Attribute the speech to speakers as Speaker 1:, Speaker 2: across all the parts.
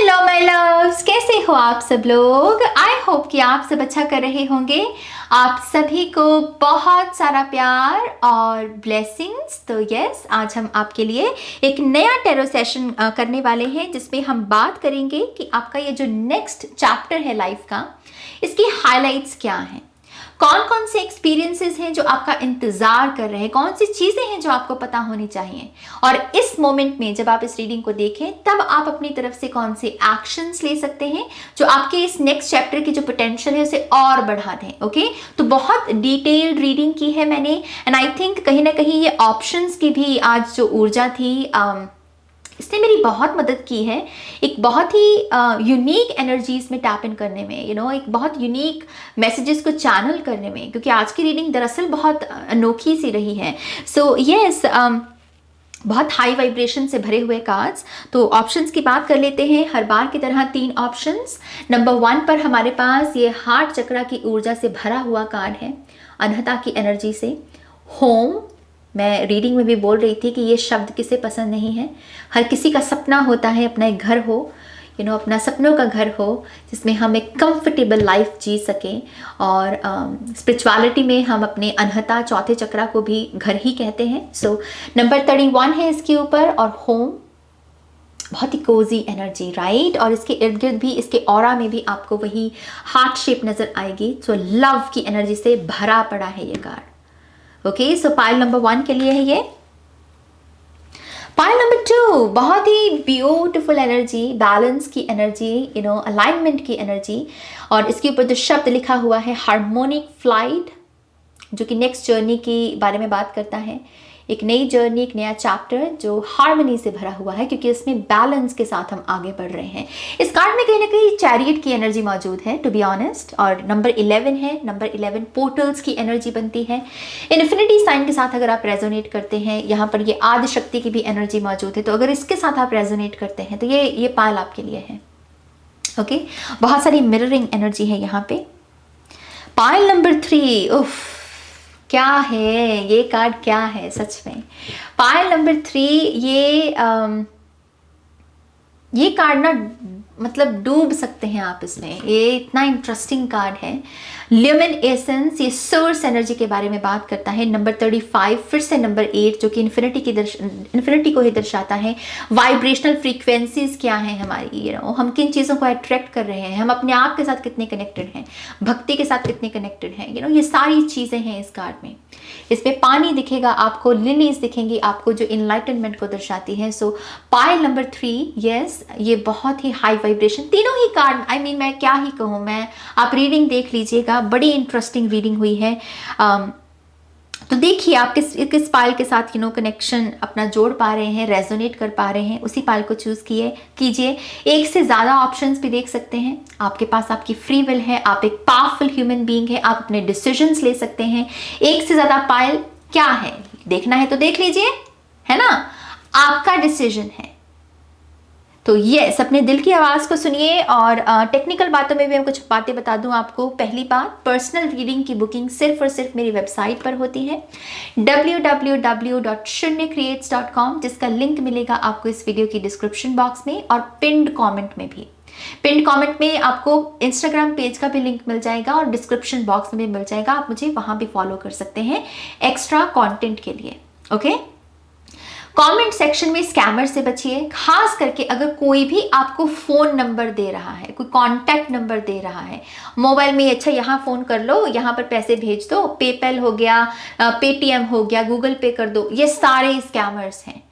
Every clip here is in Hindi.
Speaker 1: हेलो माय लव्स, कैसे हो आप सब लोग। आई होप कि आप सब अच्छा कर रहे होंगे। आप सभी को बहुत सारा प्यार और ब्लेसिंग्स। तो यस, आज हम आपके लिए एक नया टैरो सेशन करने वाले हैं जिसमें हम बात करेंगे कि आपका ये जो नेक्स्ट चैप्टर है लाइफ का, इसकी हाइलाइट्स क्या हैं, कौन कौन से एक्सपीरियंसेस हैं जो आपका इंतजार कर रहे हैं, कौन सी चीजें हैं जो आपको पता होनी चाहिए, और इस मोमेंट में जब आप इस रीडिंग को देखें तब आप अपनी तरफ से कौन से एक्शंस ले सकते हैं जो आपके इस नेक्स्ट चैप्टर की जो पोटेंशियल है उसे और बढ़ा दें। ओके, तो बहुत डिटेल्ड रीडिंग की है मैंने, एंड आई थिंक कहीं ना कहीं ये ऑप्शंस की भी आज जो ऊर्जा थी इसने मेरी बहुत मदद की है एक बहुत ही यूनिक एनर्जीज में टैप इन करने में, एक बहुत यूनिक मैसेजेस को चैनल करने में, क्योंकि आज की रीडिंग दरअसल बहुत अनोखी सी रही है। सो यस, बहुत हाई वाइब्रेशन से भरे हुए कार्ड्स। तो ऑप्शंस की बात कर लेते हैं, हर बार की तरह 3 ऑप्शंस। नंबर 1 पर हमारे पास ये हार्ट चक्रा की ऊर्जा से भरा हुआ कार्ड है, अनहता की एनर्जी से। होम, मैं रीडिंग में भी बोल रही थी कि ये शब्द किसे पसंद नहीं है। हर किसी का सपना होता है अपना एक घर हो, अपना सपनों का घर हो जिसमें हम एक कंफर्टेबल लाइफ जी सकें। और स्पिरिचुअलिटी में हम अपने अनहता चौथे चक्रा को भी घर ही कहते हैं। सो नंबर 31 है इसके ऊपर, और होम बहुत ही कोजी एनर्जी, राइट। और इसके इर्द गिर्द भी, इसके ऑरा में भी आपको वही हार्ट शेप नजर आएगी। सो लव की एनर्जी से भरा पड़ा है ये कार्ड। ओके, सो पाइल नंबर 1 के लिए है ये। पाइल नंबर 2 बहुत ही ब्यूटीफुल एनर्जी, बैलेंस की एनर्जी, अलाइनमेंट की एनर्जी। और इसके ऊपर जो शब्द लिखा हुआ है हार्मोनिक फ्लाइट, जो कि नेक्स्ट जर्नी के बारे में बात करता है। एक नई जर्नी, एक नया चैप्टर जो हार्मनी से भरा हुआ है, क्योंकि इसमें बैलेंस के साथ हम आगे बढ़ रहे हैं। इस कार्ड में कहीं ना कहीं चैरियट की एनर्जी मौजूद है, टू बी ऑनेस्ट। और नंबर 11 है, नंबर 11 पोर्टल्स की एनर्जी बनती है। इन्फिनिटी साइन के साथ अगर आप रेजोनेट करते हैं, यहाँ पर ये आदि शक्ति की भी एनर्जी मौजूद है, तो अगर इसके साथ आप रेजोनेट करते हैं तो ये पाइल आपके लिए है। ओके, बहुत सारी मिररिंग एनर्जी है यहाँ पे। पाइल नंबर 3, उफ, क्या है ये कार्ड, क्या है सच में। पाइल नंबर 3, ये कार्ड ना, मतलब डूब सकते हैं आप इसमें, ये इतना इंटरेस्टिंग कार्ड है। ल्यूमिन एसेंस, ये सोर्स एनर्जी के बारे में बात करता है। नंबर 35, फिर से नंबर 8 जो कि इन्फिनिटी को ही दर्शाता है। वाइब्रेशनल फ्रीक्वेंसीज क्या है हमारी, हम किन चीज़ों को अट्रैक्ट कर रहे हैं, हम अपने आप के साथ कितने कनेक्टेड हैं, भक्ति के साथ कितने कनेक्टेड हैं, ये सारी चीज़ें हैं इस कार्ड में। इसमें पानी दिखेगा आपको, लिलीज दिखेंगी आपको जो इनलाइटनमेंट को दर्शाती है। सो पाइल नंबर 3, यस, ये बहुत ही हाई वाइब्रेशन, तीनों ही कार्ड, मैं क्या ही कहूँ, आप रीडिंग देख लीजिएगा, बड़ी इंटरेस्टिंग रीडिंग हुई है। तो देखिए आप किस पाइल के साथ कनेक्शन अपना जोड़ पा रहे हैं, रेजोनेट कर पा रहे हैं, उसी पाइल को चूज कीजिए। एक से ज़्यादा ऑप्शंस भी देख सकते हैं, आपके पास आपकी फ्री विल है, आप एक पावरफुल ह्यूमन बीइंग है, आप अपने डिसीजंस ले सकते हैं। एक से ज़्यादा पाइल क्या है देखना है तो देख लीजिए, है ना, आपका डिसीजन है। तो यस, अपने दिल की आवाज़ को सुनिए। और टेक्निकल बातों में भी मैं कुछ बातें बता दूं आपको। पहली बात, पर्सनल रीडिंग की बुकिंग सिर्फ और सिर्फ मेरी वेबसाइट पर होती है www.shunyacreates.com, जिसका लिंक मिलेगा आपको इस वीडियो की डिस्क्रिप्शन बॉक्स में और पिन्ड कमेंट में भी। पिन्ड कमेंट में आपको इंस्टाग्राम पेज का भी लिंक मिल जाएगा और डिस्क्रिप्शन बॉक्स में भी मिल जाएगा, आप मुझे वहां भी फॉलो कर सकते हैं एक्स्ट्रा कंटेंट के लिए। ओके, कमेंट सेक्शन में स्कैमर से बचिए, खास करके अगर कोई भी आपको फोन नंबर दे रहा है, कोई कांटेक्ट नंबर दे रहा है मोबाइल में, अच्छा यहाँ फोन कर लो, यहाँ पर पैसे भेज दो, पेपैल हो गया, पेटीएम हो गया, गूगल पे कर दो, ये सारे स्कैमर्स हैं।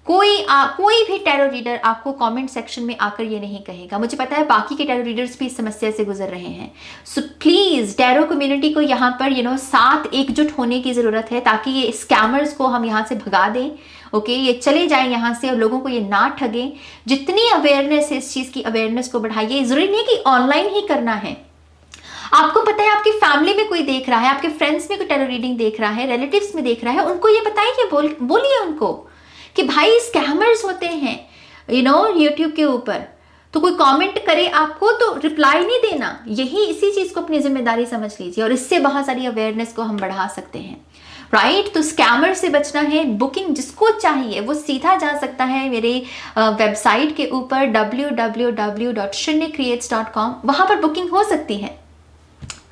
Speaker 1: कोई भी टैरो रीडर आपको कमेंट सेक्शन में आकर ये नहीं कहेगा। मुझे पता है बाकी के टैरो रीडर्स भी इस समस्या से गुजर रहे हैं। सो प्लीज टैरो कम्युनिटी को यहाँ पर साथ एकजुट होने की जरूरत है, ताकि ये स्कैमर्स को हम यहाँ से भगा दें। ओके, ये चले जाएं यहाँ से और लोगों को ये ना ठगें। जितनी अवेयरनेस है इस चीज की, अवेयरनेस को बढ़ाइए। जरूरी नहीं कि ऑनलाइन ही करना है, आपको पता है आपकी फैमिली में कोई देख रहा है, आपके फ्रेंड्स में कोई टैरो रीडिंग देख रहा है, रिलेटिव्स में देख रहा है, उनको ये बताइए, बोलिए उनको कि भाई स्कैमर्स होते हैं यूट्यूब के ऊपर। तो कोई कमेंट करे आपको तो रिप्लाई नहीं देना, इसी चीज को अपनी जिम्मेदारी समझ लीजिए, और इससे बहुत सारी अवेयरनेस को हम बढ़ा सकते हैं। राइट। तो स्कैमर से बचना है। बुकिंग जिसको चाहिए वो सीधा जा सकता है मेरे वेबसाइट के ऊपर www.shunnycreates.com, वहां पर बुकिंग हो सकती है,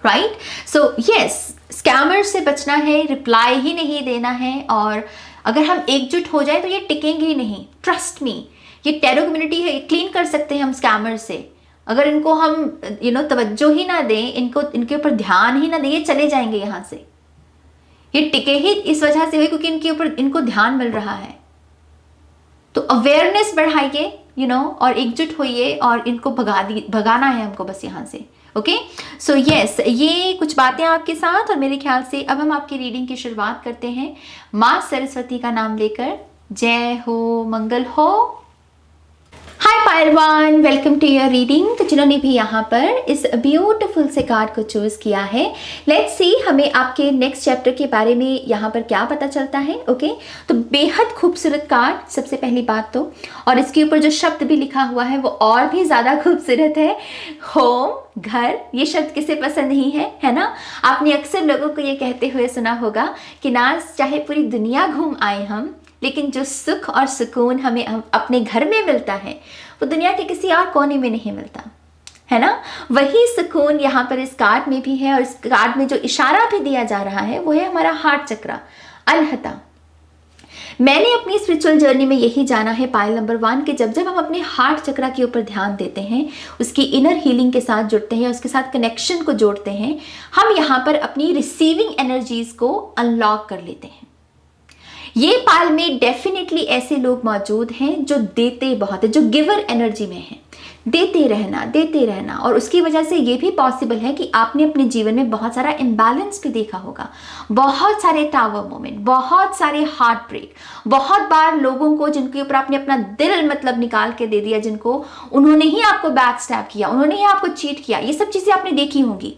Speaker 1: राइट। सो यस, स्कैमर से बचना है, रिप्लाई ही नहीं देना है, और अगर हम एकजुट हो जाए तो ये टिकेंगे ही नहीं, ट्रस्ट मी। ये टेरो कम्युनिटी है, क्लीन कर सकते हैं हम स्कैमर से। अगर इनको हम तवज्जो ही ना दें, इनके ऊपर ध्यान ही ना दें, ये चले जाएंगे यहाँ से। ये टिके ही इस वजह से हुए क्योंकि इनको ध्यान मिल रहा है। तो अवेयरनेस बढ़ाइए और एकजुट होइए, और इनको भगाना है हमको बस यहाँ से। ओके, सो यस, ये कुछ बातें आपके साथ, और मेरे ख्याल से अब हम आपकी रीडिंग की शुरुआत करते हैं माँ सरस्वती का नाम लेकर। जय हो, मंगल हो। हाय पायलवान, वेलकम टू योर रीडिंग। तो जिन्होंने भी यहाँ पर इस ब्यूटीफुल से कार्ड को चूज किया है, लेट्स सी हमें आपके नेक्स्ट चैप्टर के बारे में यहाँ पर क्या पता चलता है। ओके, तो बेहद खूबसूरत कार्ड सबसे पहली बात तो, और इसके ऊपर जो शब्द भी लिखा हुआ है वो और भी ज़्यादा खूबसूरत है। होम, घर, ये शब्द किसे पसंद नहीं है ना। आपने अक्सर लोगों को ये कहते हुए सुना होगा कि ना चाहे पूरी दुनिया घूम आए हम, लेकिन जो सुख और सुकून हमें अपने घर में मिलता है वो दुनिया के किसी और कोने में नहीं मिलता, है ना। वही सुकून यहाँ पर इस कार्ड में भी है, और इस कार्ड में जो इशारा भी दिया जा रहा है वो है हमारा हार्ट चक्रा, अनहता। मैंने अपनी स्पिरिचुअल जर्नी में यही जाना है पायल नंबर 1 कि जब हम अपने हार्ट चक्रा के ऊपर ध्यान देते हैं, उसकी इनर हीलिंग के साथ जुड़ते हैं, उसके साथ कनेक्शन को जोड़ते हैं, हम यहाँ पर अपनी रिसीविंग एनर्जीज को अनलॉक कर लेते हैं। ये पाल में डेफिनेटली ऐसे लोग मौजूद हैं जो देते बहुत है, जो गिवर एनर्जी में हैं, देते रहना, और उसकी वजह से ये भी पॉसिबल है कि आपने अपने जीवन में बहुत सारा इम्बैलेंस भी देखा होगा, बहुत सारे टावर मोमेंट, बहुत सारे हार्ट ब्रेक, बहुत बार लोगों को जिनके ऊपर आपने अपना दिल निकाल के दे दिया, जिनको उन्होंने ही आपको बैक स्टैब किया, उन्होंने ही आपको चीट किया, ये सब चीज़ें आपने देखी होंगी।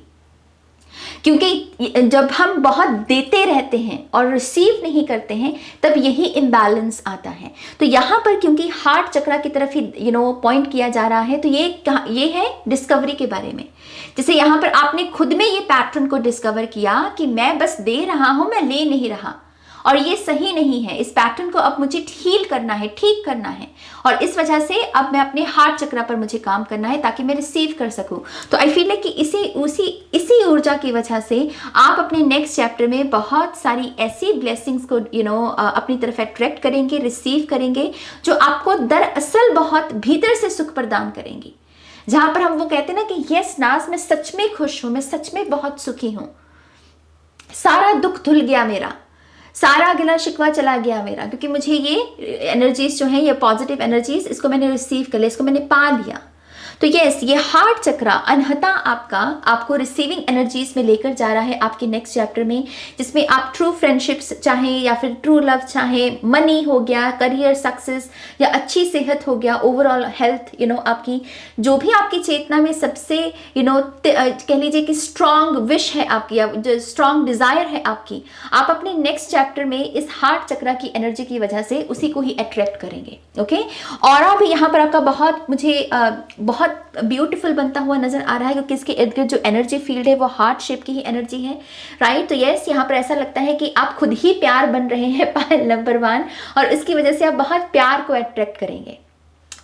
Speaker 1: क्योंकि जब हम बहुत देते रहते हैं और रिसीव नहीं करते हैं, तब यही इम्बैलेंस आता है। तो यहाँ पर क्योंकि हार्ट चक्रा की तरफ ही पॉइंट किया जा रहा है, तो ये है डिस्कवरी के बारे में। जैसे यहाँ पर आपने खुद में ये पैटर्न को डिस्कवर किया कि मैं बस दे रहा हूँ, मैं ले नहीं रहा, और ये सही नहीं है। इस पैटर्न को अब मुझे हील करना है, ठीक करना है, और इस वजह से अब मैं अपने हार्ट चक्रा पर मुझे काम करना है ताकि मैं रिसीव कर सकूं। तो आई फील है कि इसी ऊर्जा की वजह से आप अपने नेक्स्ट चैप्टर में बहुत सारी ऐसी ब्लेसिंग्स को अपनी तरफ अट्रैक्ट करेंगे, रिसीव करेंगे, जो आपको दरअसल बहुत भीतर से सुख प्रदान करेंगी। जहां पर हम वो कहते हैं ना कि यस नाज, मैं सच में खुश हूं, मैं सच में बहुत सुखी हूं, सारा दुख धुल गया मेरा, सारा गिला शिकवा चला गया मेरा, क्योंकि मुझे ये एनर्जीज जो है, ये पॉजिटिव एनर्जीज, इसको मैंने रिसीव कर लिया, इसको मैंने पा लिया। तो यस, ये हार्ट चक्रा अनहता आपको रिसीविंग एनर्जीज में लेकर जा रहा है आपके नेक्स्ट चैप्टर में, जिसमें आप ट्रू फ्रेंडशिप्स चाहें या फिर ट्रू लव चाहें, मनी हो गया, करियर सक्सेस, या अच्छी सेहत हो गया, ओवरऑल हेल्थ, आपकी जो भी आपकी चेतना में सबसे कह लीजिए कि स्ट्रॉन्ग विश है आपकी, या जो स्ट्रॉन्ग डिजायर है आपकी, आप अपने नेक्स्ट चैप्टर में इस हार्ट चक्रा की एनर्जी की वजह से उसी को ही अट्रैक्ट करेंगे। ओके, और अभी यहाँ पर आपका बहुत ब्यूटीफुल बनता हुआ नजर आ रहा है, क्योंकि इसके इर्द गिर्द जो एनर्जी फील्ड है वो हार्ट शेप की ही एनर्जी है, राइट। तो यस, यहाँ पर ऐसा लगता है कि आप खुद ही प्यार बन रहे हैं पायल नंबर 1, और इसकी वजह से आप बहुत प्यार को अट्रैक्ट करेंगे,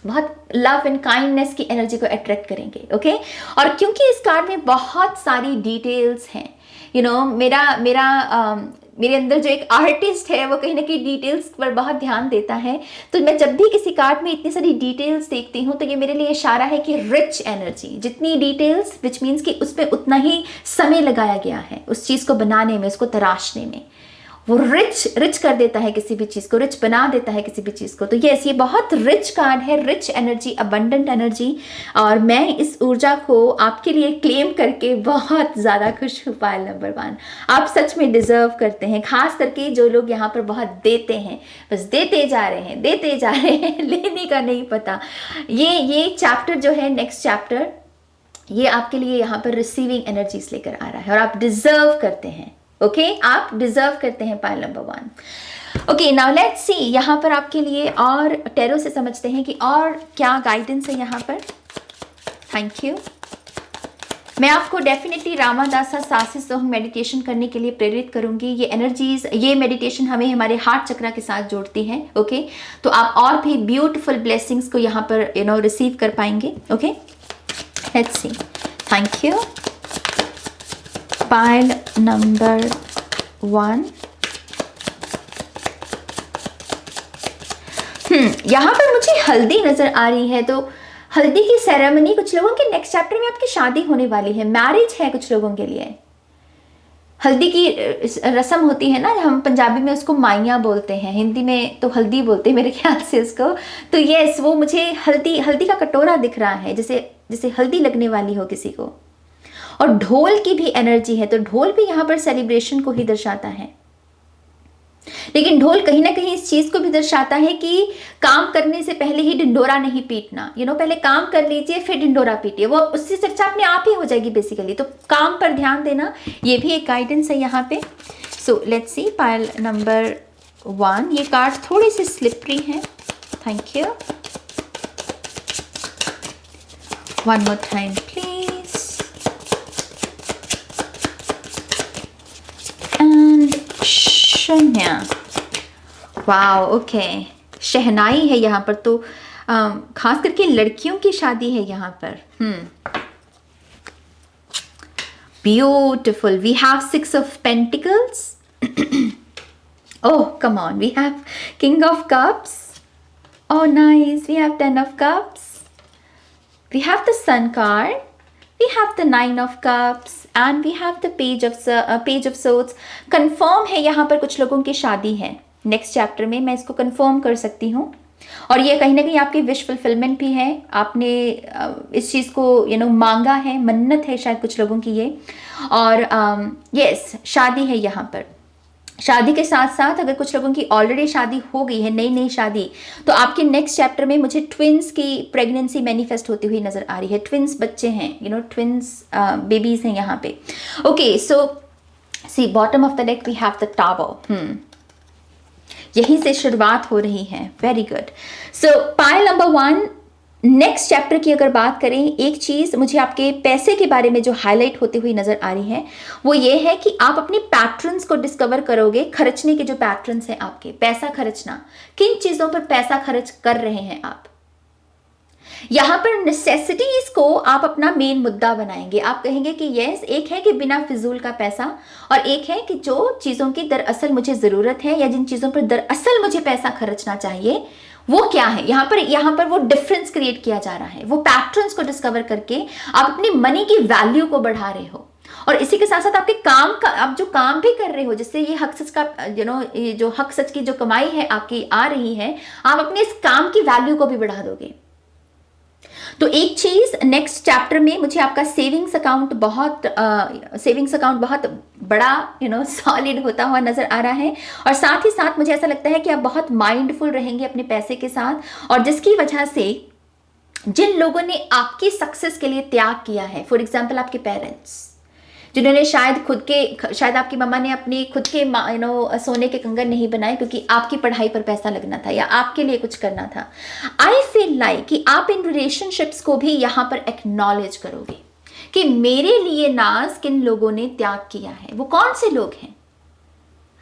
Speaker 1: बहुत लव एंड काइंडनेस की एनर्जी को अट्रैक्ट करेंगे। ओके, और क्योंकि इस कार्ड में बहुत सारी डिटेल्स हैं, मेरे अंदर जो एक आर्टिस्ट है वो कहीं ना कहीं डिटेल्स पर बहुत ध्यान देता है। तो मैं जब भी किसी कार्ड में इतनी सारी डिटेल्स देखती हूँ तो ये मेरे लिए इशारा है कि रिच एनर्जी, जितनी डिटेल्स विच मीन्स कि उसमें उतना ही समय लगाया गया है उस चीज़ को बनाने में, उसको तराशने में। वो रिच कर देता है किसी भी चीज़ को, रिच बना देता है किसी भी चीज़ को। तो यस, ये बहुत रिच कार्ड है, रिच एनर्जी, अबंडेंट एनर्जी, और मैं इस ऊर्जा को आपके लिए क्लेम करके बहुत ज़्यादा खुश हूँ पायल नंबर 1। आप सच में डिज़र्व करते हैं, खास करके जो लोग यहाँ पर बहुत देते हैं, बस देते जा रहे हैं लेने का नहीं पता। ये चैप्टर जो है, नेक्स्ट चैप्टर, ये आपके लिए यहाँ पर रिसीविंग एनर्जीज लेकर आ रहा है, और आप डिज़र्व करते हैं। ओके, आप डिजर्व करते हैं pile number 1। Okay, now let's see यहाँ पर आपके लिए और टेरो से समझते हैं कि और क्या गाइडेंस है यहाँ पर। Thank you. मैं आपको डेफिनेटली रामादासा साहसी सोहम मेडिटेशन करने के लिए प्रेरित करूंगी। ये एनर्जीज, ये मेडिटेशन हमें हमारे हार्ट चक्रा के साथ जोड़ती है। ओके, तो आप और भी ब्यूटीफुल ब्लेसिंग्स को यहाँ पर रिसीव कर पाएंगे। Okay, let's see. Thank you. Pile number 1। यहाँ पर मुझे हल्दी नजर आ रही है, तो हल्दी की सेरेमनी, कुछ लोगों के नेक्स्ट चैप्टर में आपकी शादी होने वाली है, मैरिज है कुछ लोगों के लिए। हल्दी की रस्म होती है ना, हम पंजाबी में उसको माइया बोलते हैं, हिंदी में तो हल्दी बोलते हैं मेरे ख्याल से उसको। तो यस, वो मुझे हल्दी का कटोरा दिख रहा है, जैसे हल्दी लगने वाली हो किसी को। और ढोल की भी एनर्जी है, तो ढोल भी यहाँ पर सेलिब्रेशन को ही दर्शाता है। लेकिन ढोल कहीं ना कहीं इस चीज को भी दर्शाता है कि काम करने से पहले ही ढिंडोरा नहीं पीटना। पहले काम कर लीजिए फिर ढिंडोरा पीटिए, वो उससे चर्चा अपने आप ही हो जाएगी बेसिकली। तो काम पर ध्यान देना, ये भी एक गाइडेंस है यहाँ पे। So let's see, pile number 1। ये कार्ड थोड़ी सी स्लिपरी है। Thank you. One more time please. And शन्या। वाओ, ओके, शहनाई है यहाँ पर, तो खास करके लड़कियों की शादी है यहाँ पर। Beautiful. We have 6 of Pentacles. Oh, come on, we have King of Cups. Oh, nice. We have 10 of Cups. We have the Sun card. We have the 9 of Cups and we have the Page of Swords. Confirm है यहाँ पर कुछ लोगों की शादी है नेक्स्ट चैप्टर में, मैं इसको कंफर्म कर सकती हूँ। और ये कहीं ना कहीं आपकी विश फुलफिलमेंट भी है, आपने इस चीज़ को मांगा है, मन्नत है शायद कुछ लोगों की ये। और यस, शादी है यहाँ पर। शादी के साथ साथ अगर कुछ लोगों की ऑलरेडी शादी हो गई है, नई शादी, तो आपके नेक्स्ट चैप्टर में मुझे ट्विंस की प्रेगनेंसी मैनिफेस्ट होती हुई नजर आ रही है। ट्विंस बच्चे हैं, ट्विंस बेबीज हैं यहाँ पे। Okay, so see, bottom of the deck we have the tower. यहीं से शुरुआत हो रही है। Very good. So pile number 1, next chapter की अगर बात करें, एक चीज मुझे आपके पैसे के बारे में जो हाईलाइट होती हुई नजर आ रही है वो ये है कि आप अपने पैटर्न्स को डिस्कवर करोगे। खर्चने के जो पैटर्न्स हैं आपके, पैसा खर्चना, किन चीजों पर पैसा खर्च कर रहे हैं आप। यहां पर नेसेसिटीज को आप अपना मेन मुद्दा बनाएंगे। आप कहेंगे कि यस, एक है कि बिना फिजूल का पैसा, और एक है कि जो चीजों की दरअसल मुझे जरूरत है या जिन चीजों पर दरअसल मुझे पैसा खर्चना चाहिए वो क्या है। यहाँ पर वो डिफरेंस क्रिएट किया जा रहा है। वो पैटर्न्स को डिस्कवर करके आप अपनी मनी की वैल्यू को बढ़ा रहे हो। और इसी के साथ साथ आपके काम का, आप जो काम भी कर रहे हो, जिससे ये हक सच का ये जो हक सच की जो कमाई है आपकी आ रही है, आप अपने इस काम की वैल्यू को भी बढ़ा दोगे। तो एक चीज नेक्स्ट चैप्टर में मुझे आपका सेविंग्स अकाउंट बहुत बड़ा सॉलिड होता हुआ नजर आ रहा है। और साथ ही साथ मुझे ऐसा लगता है कि आप बहुत माइंडफुल रहेंगे अपने पैसे के साथ, और जिसकी वजह से जिन लोगों ने आपकी सक्सेस के लिए त्याग किया है, फॉर एग्जाम्पल आपके पेरेंट्स, जिन्होंने शायद आपकी मम्मा ने अपनी खुद के सोने के कंगन नहीं बनाए क्योंकि आपकी पढ़ाई पर पैसा लगना था या आपके लिए कुछ करना था। आई फील लाइक कि आप इन रिलेशनशिप्स को भी यहाँ पर एक्नॉलेज करोगे कि मेरे लिए नाज किन लोगों ने त्याग किया है, वो कौन से लोग हैं।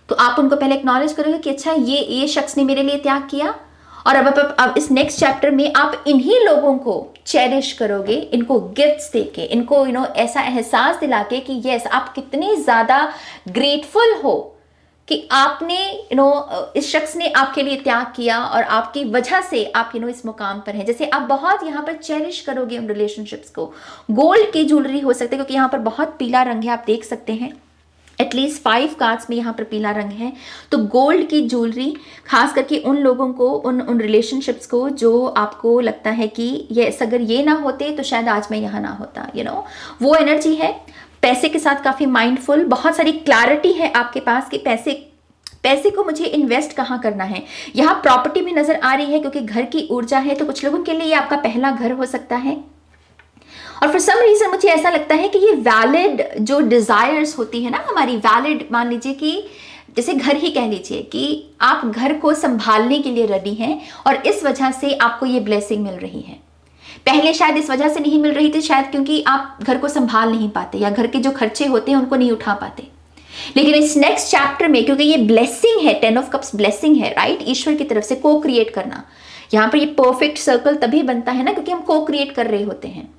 Speaker 1: तो आप उनको पहले एक्नॉलेज करोगे कि अच्छा, ये शख्स ने मेरे लिए त्याग किया। और अब इस नेक्स्ट चैप्टर में आप इन्हीं लोगों को चेरिश करोगे, इनको गिफ्ट्स देके, इनको ऐसा एहसास दिला के कि यस, आप कितने ज़्यादा ग्रेटफुल हो कि आपने इस शख्स ने आपके लिए त्याग किया और आपकी वजह से आप इस मुकाम पर हैं। जैसे आप बहुत यहाँ पर चेरिश करोगे उन रिलेशनशिप्स को। गोल्ड की ज्वेलरी हो सकती है, क्योंकि यहाँ पर बहुत पीला रंग है, आप देख सकते हैं एटलीस्ट 5 कार्ड्स में यहाँ पर पीला रंग है। तो गोल्ड की ज्वेलरी, खास करके उन लोगों को, उन रिलेशनशिप्स को जो आपको लगता है कि यस, अगर ये ना होते तो शायद आज मैं यहाँ ना होता, वो एनर्जी है। पैसे के साथ काफ़ी माइंडफुल, बहुत सारी क्लैरिटी है आपके पास कि पैसे को मुझे इन्वेस्ट कहाँ करना है। यहाँ प्रॉपर्टी भी नज़र आ रही है क्योंकि घर की ऊर्जा है, तो कुछ लोगों के लिए ये आपका पहला घर हो सकता है। और फॉर सम रीजन मुझे ऐसा लगता है कि ये वैलिड जो डिजायर्स होती है ना हमारी, वैलिड, मान लीजिए कि जैसे घर ही कह लीजिए कि आप घर को संभालने के लिए रेडी हैं और इस वजह से आपको ये ब्लेसिंग मिल रही है। पहले शायद इस वजह से नहीं मिल रही थी, शायद क्योंकि आप घर को संभाल नहीं पाते या घर के जो खर्चे होते हैं उनको नहीं उठा पाते। लेकिन इस नेक्स्ट चैप्टर में, क्योंकि ये ब्लेसिंग है, 10 ऑफ कप्स ब्लेसिंग है, राइट, ईश्वर की तरफ से को क्रिएट करना। यहाँ पर ये परफेक्ट सर्कल तभी बनता है ना क्योंकि हम को क्रिएट कर रहे होते हैं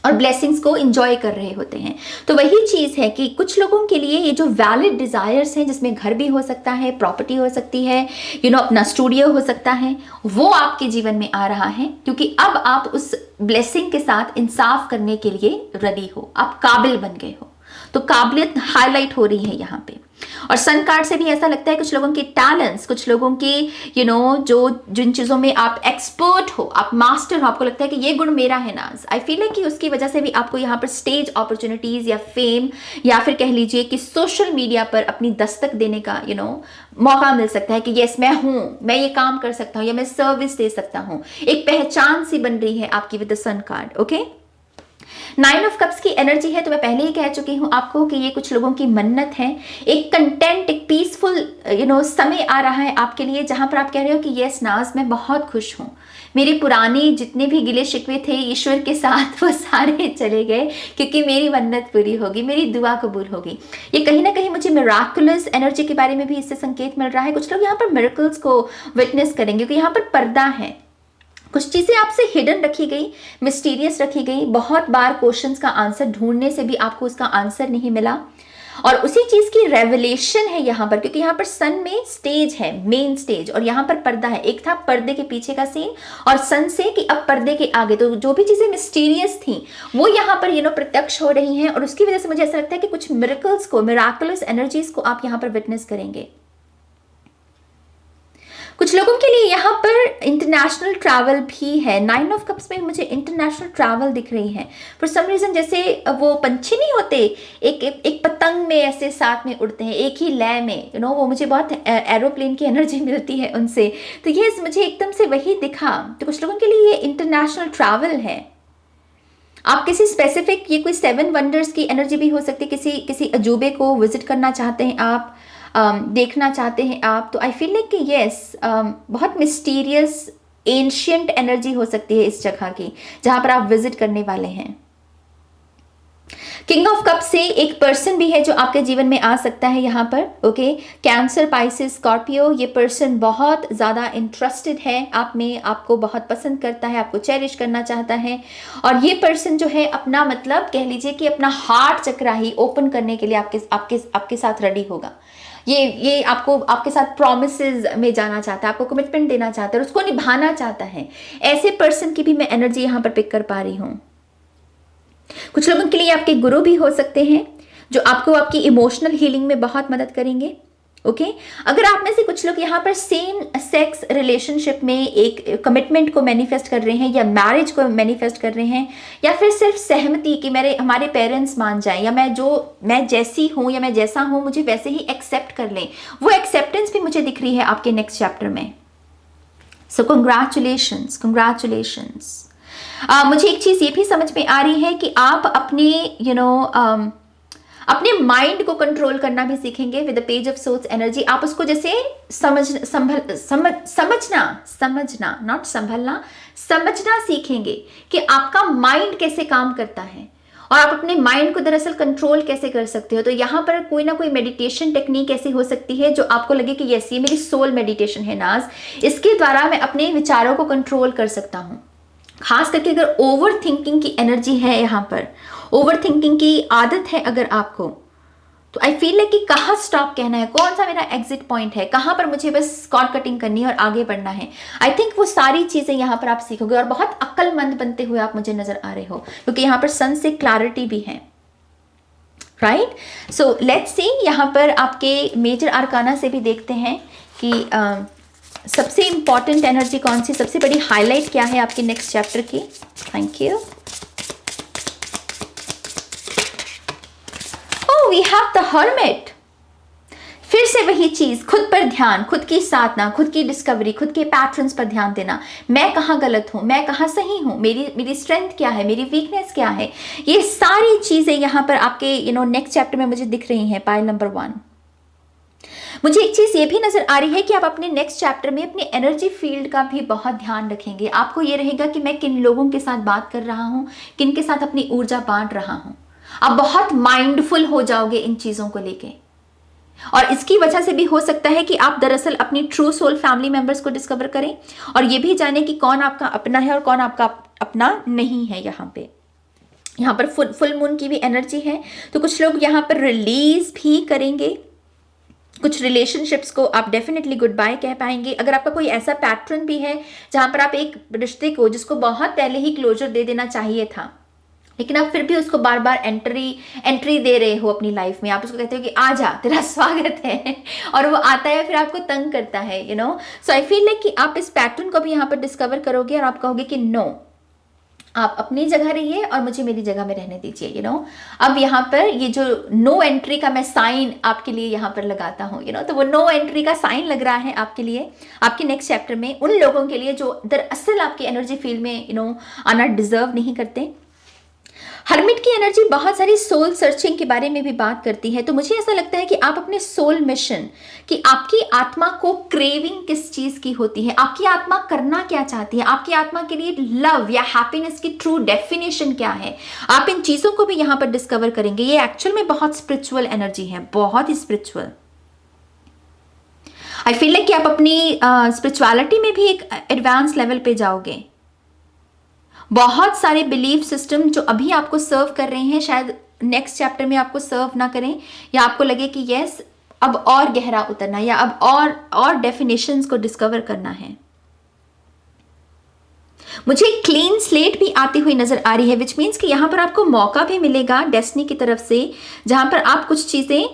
Speaker 1: और ब्लेसिंग्स को एंजॉय कर रहे होते हैं। तो वही चीज़ है कि कुछ लोगों के लिए ये जो वैलिड डिज़ायर्स हैं, जिसमें घर भी हो सकता है, प्रॉपर्टी हो सकती है, अपना स्टूडियो हो सकता है, वो आपके जीवन में आ रहा है क्योंकि अब आप उस ब्लेसिंग के साथ इंसाफ करने के लिए रेडी हो, आप काबिल बन गए हो। तो काबिलियत हाईलाइट हो रही है यहाँ पे। और सन कार्ड से भी ऐसा लगता है कुछ लोगों के टैलेंट्स, कुछ लोगों के जो जिन चीज़ों में आप एक्सपर्ट हो, आप मास्टर हो, आपको लगता है कि ये गुण मेरा है नाज, आई फील है कि उसकी वजह से भी आपको यहाँ पर स्टेज अपॉर्चुनिटीज़ या फेम या फिर कह लीजिए कि सोशल मीडिया पर अपनी दस्तक देने का मौका मिल सकता है कि यस मैं हूँ, मैं ये काम कर सकता हूँ या मैं सर्विस दे सकता हूँ। एक पहचान सी बन रही है आपकी with the sun card. Okay, 9 of cups की एनर्जी है, तो मैं पहले ही कह चुकी हूं आपको कि ये कुछ लोगों की मन्नत है। एक कंटेंट, एक पीसफुल समय आ रहा है आपके लिए जहां पर आप कह रहे हो कि यस नाज मैं बहुत खुश हूं, मेरे पुराने जितने भी गिले शिकवे थे ईश्वर के साथ वो सारे चले गए क्योंकि मेरी मन्नत पूरी होगी, मेरी दुआ कबूल होगी। ये कहीं ना कहीं मुझे मिराकुलस एनर्जी के बारे में भी इससे संकेत मिल रहा है। कुछ लोग यहाँ पर मिरेकल्स को विटनेस करेंगे क्योंकि यहाँ पर पर्दा है, कुछ चीज़ें आपसे हिडन रखी गई, मिस्टीरियस रखी गई। बहुत बार क्वेश्चंस का आंसर ढूंढने से भी आपको उसका आंसर नहीं मिला और उसी चीज़ की रेवलेशन है यहाँ पर, क्योंकि यहाँ पर सन में स्टेज है, मेन स्टेज, और यहाँ पर पर्दा है। एक था पर्दे के पीछे का सीन और सन से कि अब पर्दे के आगे, तो जो भी चीज़ें मिस्टीरियस थी वो यहाँ पर प्रत्यक्ष हो रही हैं और उसकी वजह से मुझे ऐसा लगता है कि कुछ मिरेकल्स को, मिराकुलस एनर्जीज को आप यहाँ पर विटनेस करेंगे। कुछ लोगों के लिए यहाँ पर इंटरनेशनल ट्रैवल भी है। 9 ऑफ कप्स में मुझे इंटरनेशनल ट्रैवल दिख रही है फॉर सम रीज़न। जैसे वो पंछी नहीं होते, एक पतंग में ऐसे साथ में उड़ते हैं एक ही लय में, वो मुझे बहुत एरोप्लेन की एनर्जी मिलती है उनसे, तो ये मुझे एकदम से वही दिखा। तो कुछ लोगों के लिए ये इंटरनेशनल ट्रैवल है। आप किसी स्पेसिफिक, ये कोई 7 वंडर्स की एनर्जी भी हो सकती है, किसी अजूबे को विजिट करना चाहते हैं आप, देखना चाहते हैं आप, तो आई फील लाइक कि यस बहुत मिस्टीरियस एंशियंट एनर्जी हो सकती है इस जगह की जहां पर आप विजिट करने वाले हैं। किंग ऑफ कप से एक पर्सन भी है जो आपके जीवन में आ सकता है यहाँ पर। ओके, कैंसर, पाइसेस, स्कॉर्पियो, ये पर्सन बहुत ज़्यादा इंटरेस्टेड है आप में, आपको बहुत पसंद करता है, आपको चेरिश करना चाहता है और ये पर्सन जो है अपना मतलब कह लीजिए कि अपना हार्ट चक्रा ही ओपन करने के लिए आपके साथ रेडी होगा। ये आपको, आपके साथ प्रॉमिसेस में जाना चाहता है, आपको कमिटमेंट देना चाहता है, उसको निभाना चाहता है। ऐसे पर्सन की भी मैं एनर्जी यहाँ पर पिक कर पा रही हूँ। कुछ लोगों के लिए आपके गुरु भी हो सकते हैं जो आपको आपकी इमोशनल हीलिंग में बहुत मदद करेंगे। ओके, अगर आप में से कुछ लोग यहाँ पर सेम सेक्स रिलेशनशिप में एक कमिटमेंट को मैनिफेस्ट कर रहे हैं या मैरिज को मैनिफेस्ट कर रहे हैं या फिर सिर्फ सहमति कि हमारे पेरेंट्स मान जाएं या मैं जैसी हूँ या मैं जैसा हूँ मुझे वैसे ही एक्सेप्ट कर लें, वो एक्सेप्टेंस भी मुझे दिख रही है आपके नेक्स्ट चैप्टर में। सो कंग्रेचुलेशंस, कंग्रेचुलेशंस। मुझे एक चीज़ ये भी समझ में आ रही है कि आप अपने अपने माइंड को कंट्रोल करना भी सीखेंगे with the page of source energy. आप उसको जैसे समझना नॉट संभलना, समझना सीखेंगे कि आपका माइंड कैसे काम करता है और आप अपने माइंड को दरअसल कंट्रोल कैसे कर सकते हो। तो यहाँ पर कोई ना कोई मेडिटेशन टेक्निक ऐसी हो सकती है जो आपको लगे कि यस ये मेरी सोल मेडिटेशन है नाज, इसके द्वारा मैं अपने विचारों को कंट्रोल कर सकता हूँ। खास करके अगर ओवर थिंकिंग की एनर्जी है, यहाँ पर ओवर थिंकिंग की आदत है अगर आपको, तो आई फील लाइक कि कहाँ स्टॉप कहना है, कौन सा मेरा एग्जिट पॉइंट है, कहाँ पर मुझे बस कॉर्ड कटिंग करनी है और आगे बढ़ना है। आई थिंक वो सारी चीज़ें यहाँ पर आप सीखोगे और बहुत अक्लमंद बनते हुए आप मुझे नजर आ रहे हो क्योंकि यहाँ पर सन से क्लैरिटी भी है। राइट, सो लेट्स सी, यहाँ पर आपके मेजर आर्काना से भी देखते हैं कि सबसे इंपॉर्टेंट एनर्जी कौन सी, सबसे बड़ी हाईलाइट क्या है आपके नेक्स्ट चैप्टर की। Thank you. Oh, we have the hermit. फिर से वही चीज, खुद पर ध्यान, खुद की साधना, खुद की डिस्कवरी, खुद के पैटर्न्स पर ध्यान देना। मैं कहाँ गलत हूँ, मैं कहाँ सही हूँ, मेरी स्ट्रेंथ क्या है, मेरी वीकनेस क्या है, ये सारी चीजें यहाँ पर आपके नेक्स्ट चैप्टर में मुझे दिख रही हैं। पाइल नंबर 1, मुझे एक चीज़ ये भी नज़र आ रही है कि आप अपने नेक्स्ट चैप्टर में अपने एनर्जी फील्ड का भी बहुत ध्यान रखेंगे। आपको ये रहेगा कि मैं किन लोगों के साथ बात कर रहा हूँ, किन के साथ अपनी ऊर्जा बांट रहा हूँ। आप बहुत माइंडफुल हो जाओगे इन चीज़ों को लेके, और इसकी वजह से भी हो सकता है कि आप दरअसल अपनी ट्रू सोल फैमिली मेंबर्स को डिस्कवर करें और ये भी जाने कि कौन आपका अपना है और कौन आपका अपना नहीं है। यहाँ पर फुल मून की भी एनर्जी है, तो कुछ लोग यहाँ पर रिलीज भी करेंगे। कुछ रिलेशनशिप्स को आप डेफिनेटली गुड बाय कह पाएंगे। अगर आपका कोई ऐसा पैटर्न भी है जहां पर आप एक रिश्ते को, जिसको बहुत पहले ही क्लोजर दे देना चाहिए था, लेकिन आप फिर भी उसको बार बार एंट्री दे रहे हो अपनी लाइफ में, आप उसको कहते हो कि आ जा, तेरा स्वागत है, और वो आता है फिर आपको तंग करता है, you know. So I feel like कि आप इस पैटर्न को भी यहाँ पर डिस्कवर करोगे और आप कहोगे कि नो, आप अपनी जगह रहिए और मुझे मेरी जगह में रहने दीजिए, यू नो। अब यहाँ पर ये जो नो एंट्री का मैं साइन आपके लिए यहाँ पर लगाता हूँ, यू नो, तो वो नो एंट्री का साइन लग रहा है आपके लिए, आपके नेक्स्ट चैप्टर में, उन लोगों के लिए जो दरअसल आपकी एनर्जी फील्ड में, यू नो, आना डिजर्व नहीं करते। हर्मिट की एनर्जी बहुत सारी सोल सर्चिंग के बारे में भी बात करती है, तो मुझे ऐसा लगता है कि आप अपने सोल मिशन, कि आपकी आत्मा को क्रेविंग किस चीज की होती है, आपकी आत्मा करना क्या चाहती है, आपकी आत्मा के लिए लव या हैप्पीनेस की ट्रू डेफिनेशन क्या है, आप इन चीजों को भी यहाँ पर डिस्कवर करेंगे। ये एक्चुअल में बहुत स्पिरिचुअल एनर्जी है, बहुत ही स्पिरिचुअल। आई फील लाइक कि आप अपनी स्पिरिचुअलिटी में भी एक एडवांस लेवल पे जाओगे। बहुत सारे बिलीफ सिस्टम जो अभी आपको सर्व कर रहे हैं, शायद नेक्स्ट चैप्टर में आपको सर्व ना करें, या आपको लगे कि यस अब और गहरा उतरना, या अब और डेफिनेशंस को डिस्कवर करना है। मुझे क्लीन स्लेट भी आती हुई नजर आ रही है, विच मीन्स कि यहां पर आपको मौका भी मिलेगा डेस्टिनी की तरफ से, जहां पर आप कुछ चीजें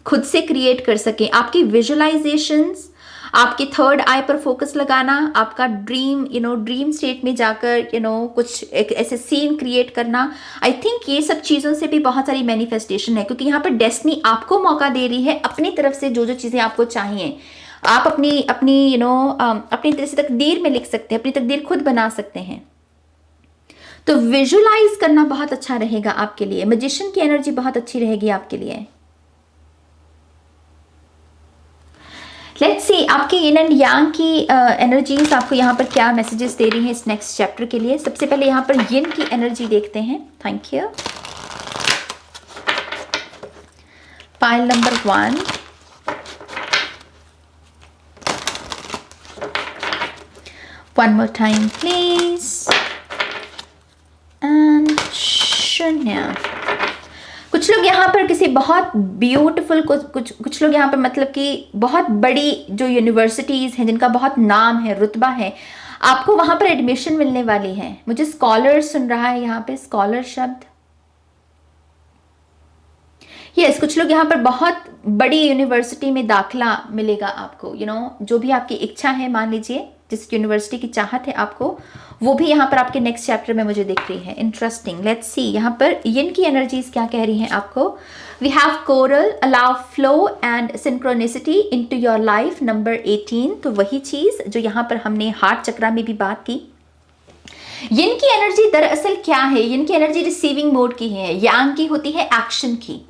Speaker 1: खुद से क्रिएट कर सकें। आपकी विजुअलाइजेशंस, आपकी थर्ड आई पर फोकस लगाना, आपका dream, you know, dream state में जाकर, यू नो, कुछ एक ऐसे सीन क्रिएट करना, आई थिंक ये सब चीज़ों से भी बहुत सारी मैनिफेस्टेशन है, क्योंकि यहाँ पर डेस्टिनी आपको मौका दे रही है अपनी तरफ से जो चीज़ें आपको चाहिए। आप अपनी यू नो अपनी तरह से तकदीर में लिख सकते हैं, अपनी तकदीर खुद बना सकते हैं। तो विजुअलाइज करना बहुत अच्छा रहेगा आपके लिए। मैजिशियन की एनर्जी बहुत अच्छी रहेगी आपके लिए। लेट्स सी आपके यिन एंड यांग की एनर्जीज आपको यहाँ पर क्या मैसेजेस दे रही हैं इस नेक्स्ट चैप्टर के लिए। सबसे पहले यहाँ पर यिन की एनर्जी देखते हैं। Thank you. Pile number 1, one more time please, and शून्य। कुछ लोग यहाँ पर किसी बहुत ब्यूटीफुल, कुछ लोग यहाँ पर मतलब कि बहुत बड़ी जो यूनिवर्सिटीज़ हैं जिनका बहुत नाम है, रुतबा है, आपको वहाँ पर एडमिशन मिलने वाली है। मुझे स्कॉलर सुन रहा है यहाँ पे, स्कॉलर शब्द। यस, कुछ लोग यहाँ पर बहुत बड़ी यूनिवर्सिटी में दाखिला मिलेगा आपको, यू नो, जो भी आपकी इच्छा है, मान लीजिए जिस यूनिवर्सिटी की चाहत है आपको, वो भी यहाँ पर आपके नेक्स्ट चैप्टर में मुझे दिख रही है। इंटरेस्टिंग। लेट्स सी यहाँ पर यिन की एनर्जीज क्या कह रही हैं आपको। We have coral, allow flow and synchronicity into your life, number 18। तो वही चीज जो यहाँ पर हमने हार्ट चक्रा में भी बात की। यिन की एनर्जी दरअसल क्या है? यिन की एनर्जी रिसीविंग मोड की है, यांग की होती है एक्शन की,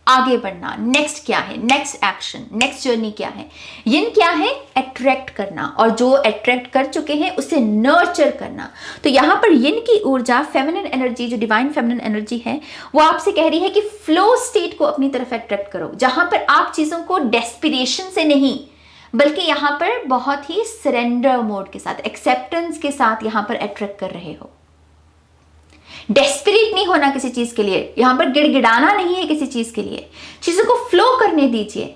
Speaker 1: आगे बढ़ना। नेक्स्ट क्या है? नेक्स्ट एक्शन, नेक्स्ट जर्नी क्या है? यिन क्या है? अट्रैक्ट करना, और जो अट्रैक्ट कर चुके हैं उसे नर्चर करना। तो यहां पर यिन की ऊर्जा, फेमिनिन एनर्जी, जो डिवाइन फेमिनिन एनर्जी है, वो आपसे कह रही है कि फ्लो स्टेट को अपनी तरफ अट्रैक्ट करो, जहां पर आप चीजों को डेस्पिरेशन से नहीं, बल्कि यहां पर बहुत ही सरेंडर मोड के साथ, एक्सेप्टेंस के साथ यहां पर अट्रैक्ट कर रहे हो। डेस्परेट नहीं होना किसी चीज के लिए, यहां पर गिड़गिड़ाना नहीं है किसी चीज के लिए, चीजों को फ्लो करने दीजिए।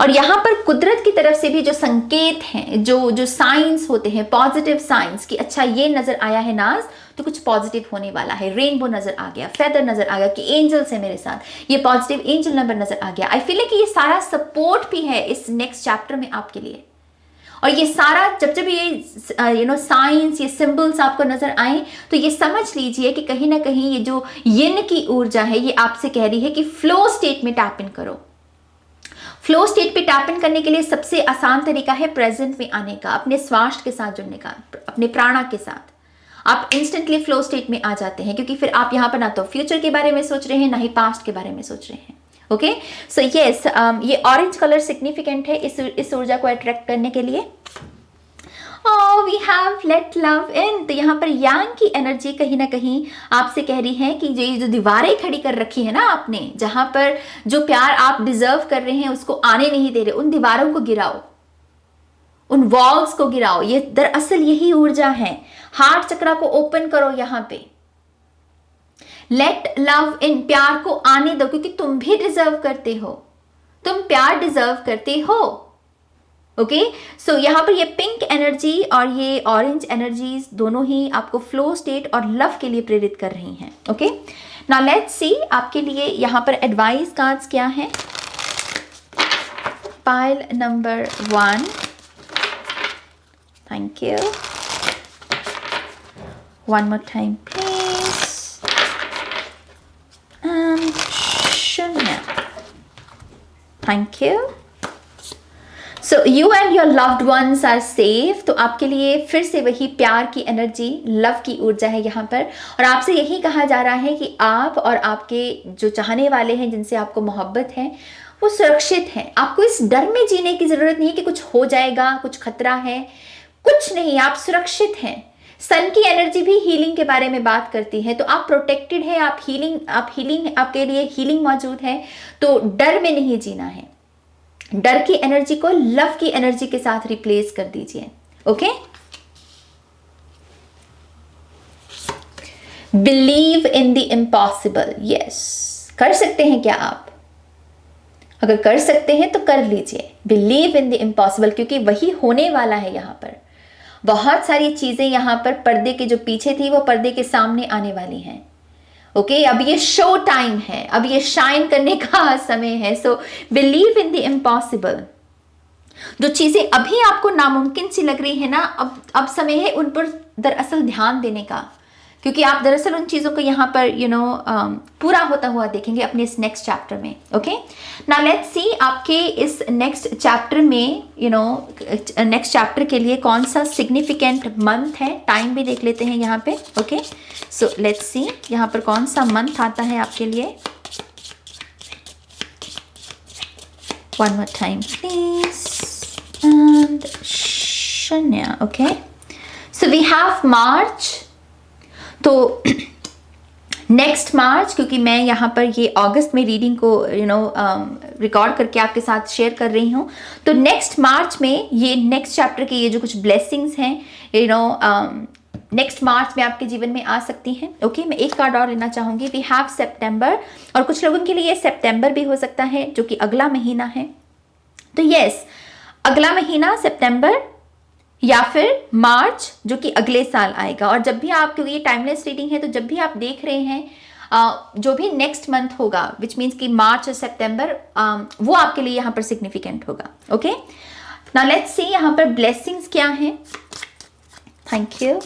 Speaker 1: और यहां पर कुदरत की तरफ से भी जो संकेत हैं, जो साइंस होते हैं, पॉजिटिव साइंस, कि अच्छा ये नजर आया है नाज, तो कुछ पॉजिटिव होने वाला है। रेनबो नजर आ गया, फेदर नजर आ गया, कि एंजल्स है मेरे साथ, ये पॉजिटिव एंजल नंबर नजर आ गया। आई फील है कि ये सारा सपोर्ट भी है इस नेक्स्ट चैप्टर में आपके लिए। और ये सारा जब ये यू नो साइंस, ये सिंबल्स आपको नजर आए, तो ये समझ लीजिए कि कहीं ना कहीं ये जो यिन की ऊर्जा है, ये आपसे कह रही है कि फ्लो स्टेट में टैप इन करो। फ्लो स्टेट पे टैप इन करने के लिए सबसे आसान तरीका है प्रेजेंट में आने का, अपने श्वास के साथ जुड़ने का, अपने प्राणा के साथ। आप इंस्टेंटली फ्लो स्टेट में आ जाते हैं, क्योंकि फिर आप यहाँ पर ना तो फ्यूचर के बारे में सोच रहे हैं, ना ही पास्ट के बारे में सोच रहे हैं। ओके, सो यस, ये ऑरेंज कलर सिग्निफिकेंट है इस ऊर्जा को अट्रैक्ट करने के लिए। We have let love in, तो यहाँ पर यांग की एनर्जी कहीं ना कहीं आपसे कह रही है कि ये जो दीवारें खड़ी कर रखी है ना आपने, जहां पर जो प्यार आप डिजर्व कर रहे हैं उसको आने नहीं दे रहे, उन दीवारों को गिराओ, उन वॉल्स को गिराओ। ये दरअसल यही ऊर्जा है। हार्ट चक्रा को ओपन करो यहाँ पे। लेट लव इन, प्यार को आने दो, क्योंकि तुम भी डिजर्व करते हो, तुम प्यार डिजर्व करते हो। ओके, सो यहाँ पर ये पिंक एनर्जी और ये ऑरेंज एनर्जीज दोनों ही आपको फ्लो स्टेट और लव के लिए प्रेरित कर रही हैं। ओके, नाउ लेट्स सी आपके लिए यहाँ पर एडवाइस कार्ड्स क्या हैं। Pile number 1, thank you, one more time please, and शून्य, thank you. So you and your loved ones are safe. तो आपके लिए फिर से वही प्यार की एनर्जी, लव की ऊर्जा है यहाँ पर, और आपसे यही कहा जा रहा है कि आप और आपके जो चाहने वाले हैं, जिनसे आपको मोहब्बत है, वो सुरक्षित हैं। आपको इस डर में जीने की जरूरत नहीं है कि कुछ हो जाएगा, कुछ खतरा है, कुछ नहीं, आप सुरक्षित हैं। सन की एनर्जी भी हीलिंग के बारे में बात करती है, तो आप प्रोटेक्टेड है, आप हीलिंग आपके लिए हीलिंग मौजूद है। तो डर में नहीं जीना है, डर की एनर्जी को लव की एनर्जी के साथ रिप्लेस कर दीजिए। Okay, believe in the impossible. Yes, कर सकते हैं क्या आप? अगर कर सकते हैं तो कर लीजिए, बिलीव इन द इम्पॉसिबल, क्योंकि वही होने वाला है। यहाँ पर बहुत सारी चीजें यहाँ पर पर्दे के जो पीछे थी वो पर्दे के सामने आने वाली हैं। ओके, अब ये शो टाइम है, अब ये शाइन करने का समय है। So believe in the impossible. जो चीजें अभी आपको नामुमकिन सी लग रही है ना, अब समय है उन पर दरअसल ध्यान देने का, क्योंकि आप दरअसल उन चीज़ों को यहाँ पर पूरा होता हुआ देखेंगे अपने इस नेक्स्ट चैप्टर में। ओके, नाउ लेट्स सी आपके इस नेक्स्ट चैप्टर में नेक्स्ट चैप्टर के लिए कौन सा सिग्निफिकेंट मंथ है। टाइम भी देख लेते हैं यहाँ पे। ओके, सो लेट्स सी यहाँ पर कौन सा मंथ आता है आपके लिए। One more time please, and शून्य। ओके, सो वी हैव मार्च। तो नेक्स्ट मार्च, क्योंकि मैं यहाँ पर ये अगस्त में रीडिंग को रिकॉर्ड करके आपके साथ शेयर कर रही हूँ, तो नेक्स्ट मार्च में ये नेक्स्ट चैप्टर के ये जो कुछ ब्लेसिंग्स हैं नेक्स्ट मार्च में आपके जीवन में आ सकती हैं। ओके, मैं एक कार्ड और लेना चाहूँगी। वी हैव सितंबर, और कुछ लोगों के लिए सितंबर भी हो सकता है जो कि अगला महीना है। तो यस, अगला महीना सितंबर या फिर मार्च जो कि अगले साल आएगा। और जब भी आप, क्योंकि ये टाइमलेस रीडिंग है, तो जब भी आप देख रहे हैं जो भी नेक्स्ट मंथ होगा, विच मीन्स कि मार्च और सितंबर, वो आपके लिए यहाँ पर सिग्निफिकेंट होगा। ओके, नाउ लेट्स सी यहाँ पर ब्लेसिंग्स क्या हैं। थैंक यू,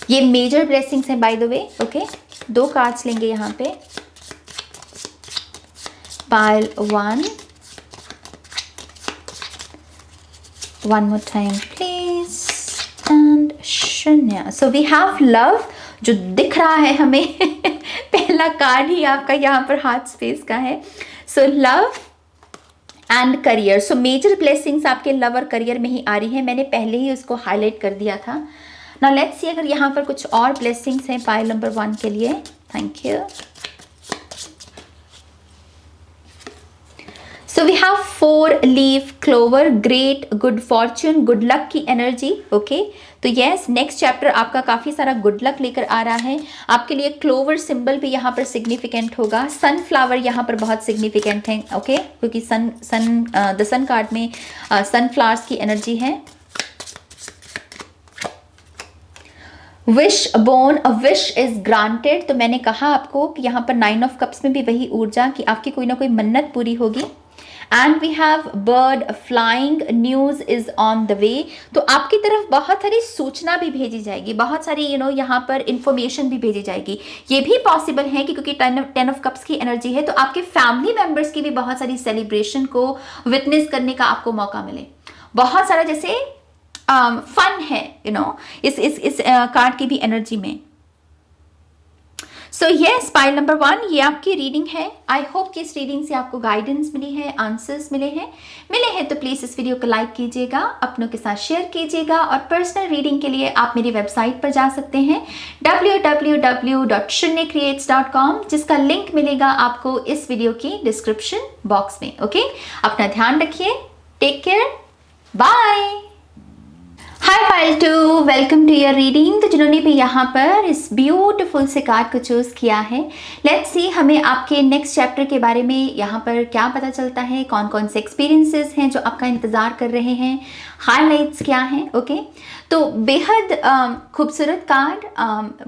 Speaker 1: ये मेजर ब्लेसिंग्स हैं by the way. Okay, 2 cards लेंगे यहाँ पे। Pile 1, one more time please, and शून्य। सो वी हैव लव, जो दिख रहा है हमें पहला कार्ड ही आपका यहाँ पर हार्ट स्पेस का है। So love and career. So major blessings आपके लव और करियर में ही आ रही है, मैंने पहले ही उसको हाईलाइट कर दिया था। नाउ लेट्स सी अगर यहाँ पर कुछ और ब्लेसिंग्स हैं पाइल नंबर 1 के लिए। Thank you. So we have 4-leaf clover, great good fortune, good luck की एनर्जी। ओके, तो यस, नेक्स्ट चैप्टर आपका काफ़ी सारा गुड लक लेकर आ रहा है। आपके लिए क्लोवर सिंबल भी यहाँ पर सिग्निफिकेंट होगा। सनफ्लावर यहाँ पर बहुत सिग्निफिकेंट है। ओके, क्योंकि द सन कार्ड में सनफ्लावर्स की एनर्जी है। Wish born, a wish is granted. तो मैंने कहा आपको कि यहाँ पर 9 ऑफ कप्स में भी वही ऊर्जा कि आपकी कोई ना कोई मन्नत पूरी होगी। And we have bird flying, news is on the way. तो आपकी तरफ बहुत सारी सूचना भी भेजी जाएगी, बहुत सारी यहाँ पर इंफॉर्मेशन भी भेजी जाएगी। ये भी पॉसिबल है कि क्योंकि 10 ऑफ कप्स की एनर्जी है, तो आपके फैमिली मेंबर्स की भी बहुत सारी सेलिब्रेशन को विटनेस करने का आपको मौका मिले। बहुत सारा जैसे फन है इस कार्ड की भी एनर्जी में। सो यस, पाइल नंबर 1 ये आपकी रीडिंग है। आई होप कि इस रीडिंग से आपको गाइडेंस मिली है, आंसर्स मिले हैं तो प्लीज़ इस वीडियो को लाइक कीजिएगा, अपनों के साथ शेयर कीजिएगा और पर्सनल रीडिंग के लिए आप मेरी वेबसाइट पर जा सकते हैं www.shunyacreates.com, जिसका लिंक मिलेगा आपको इस वीडियो की डिस्क्रिप्शन बॉक्स में। ओके, अपना ध्यान रखिए, take care, bye. Hi pile 2, welcome to your reading. तो जिन्होंने भी यहाँ पर इस ब्यूटीफुल से कार्ड को चूज किया है, लेट्स सी हमें आपके नेक्स्ट चैप्टर के बारे में यहाँ पर क्या पता चलता है, कौन कौन से एक्सपीरियंसेस हैं जो आपका इंतज़ार कर रहे हैं, हाइलाइट्स क्या हैं। ओके, तो बेहद खूबसूरत कार्ड,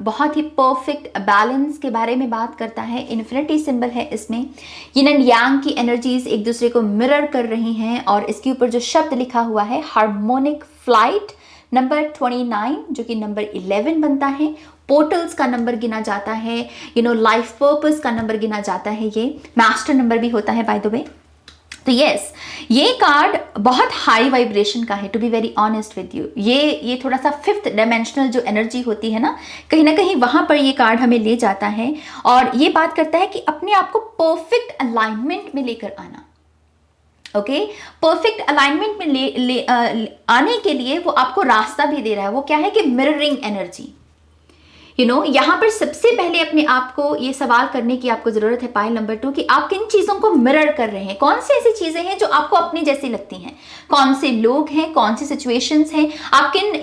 Speaker 1: बहुत ही परफेक्ट बैलेंस के बारे में बात करता है। इन्फिनिटी सिंबल है इसमें, यिन एंड यांग की एनर्जीज एक दूसरे को मिरर कर रही हैं और इसके ऊपर जो शब्द लिखा हुआ है हार्मोनिक फ्लाइट, नंबर 29 जो कि नंबर 11 बनता है, पोर्टल्स का नंबर गिना जाता है, लाइफ पर्पस का नंबर गिना जाता है, ये मास्टर नंबर भी होता है बाय द वे। तो यस, ये कार्ड बहुत हाई वाइब्रेशन का है, to be very honest with you. ये थोड़ा सा फिफ्थ डायमेंशनल जो एनर्जी होती है ना कहीं वहां पर ये कार्ड हमें ले जाता है और ये बात करता है कि अपने आप को परफेक्ट अलाइनमेंट में लेकर आना। ओके, परफेक्ट अलाइनमेंट में आने के लिए वो आपको रास्ता भी दे रहा है। वो क्या है कि मिररिंग एनर्जी। यहाँ पर सबसे पहले अपने आप को ये सवाल करने की आपको जरूरत है पाइल नंबर 2 कि आप किन चीजों को मिरर कर रहे हैं, कौन सी ऐसी चीजें हैं जो आपको अपनी जैसी लगती हैं, कौन से लोग हैं, कौन सी सिचुएशंस हैं, आप किन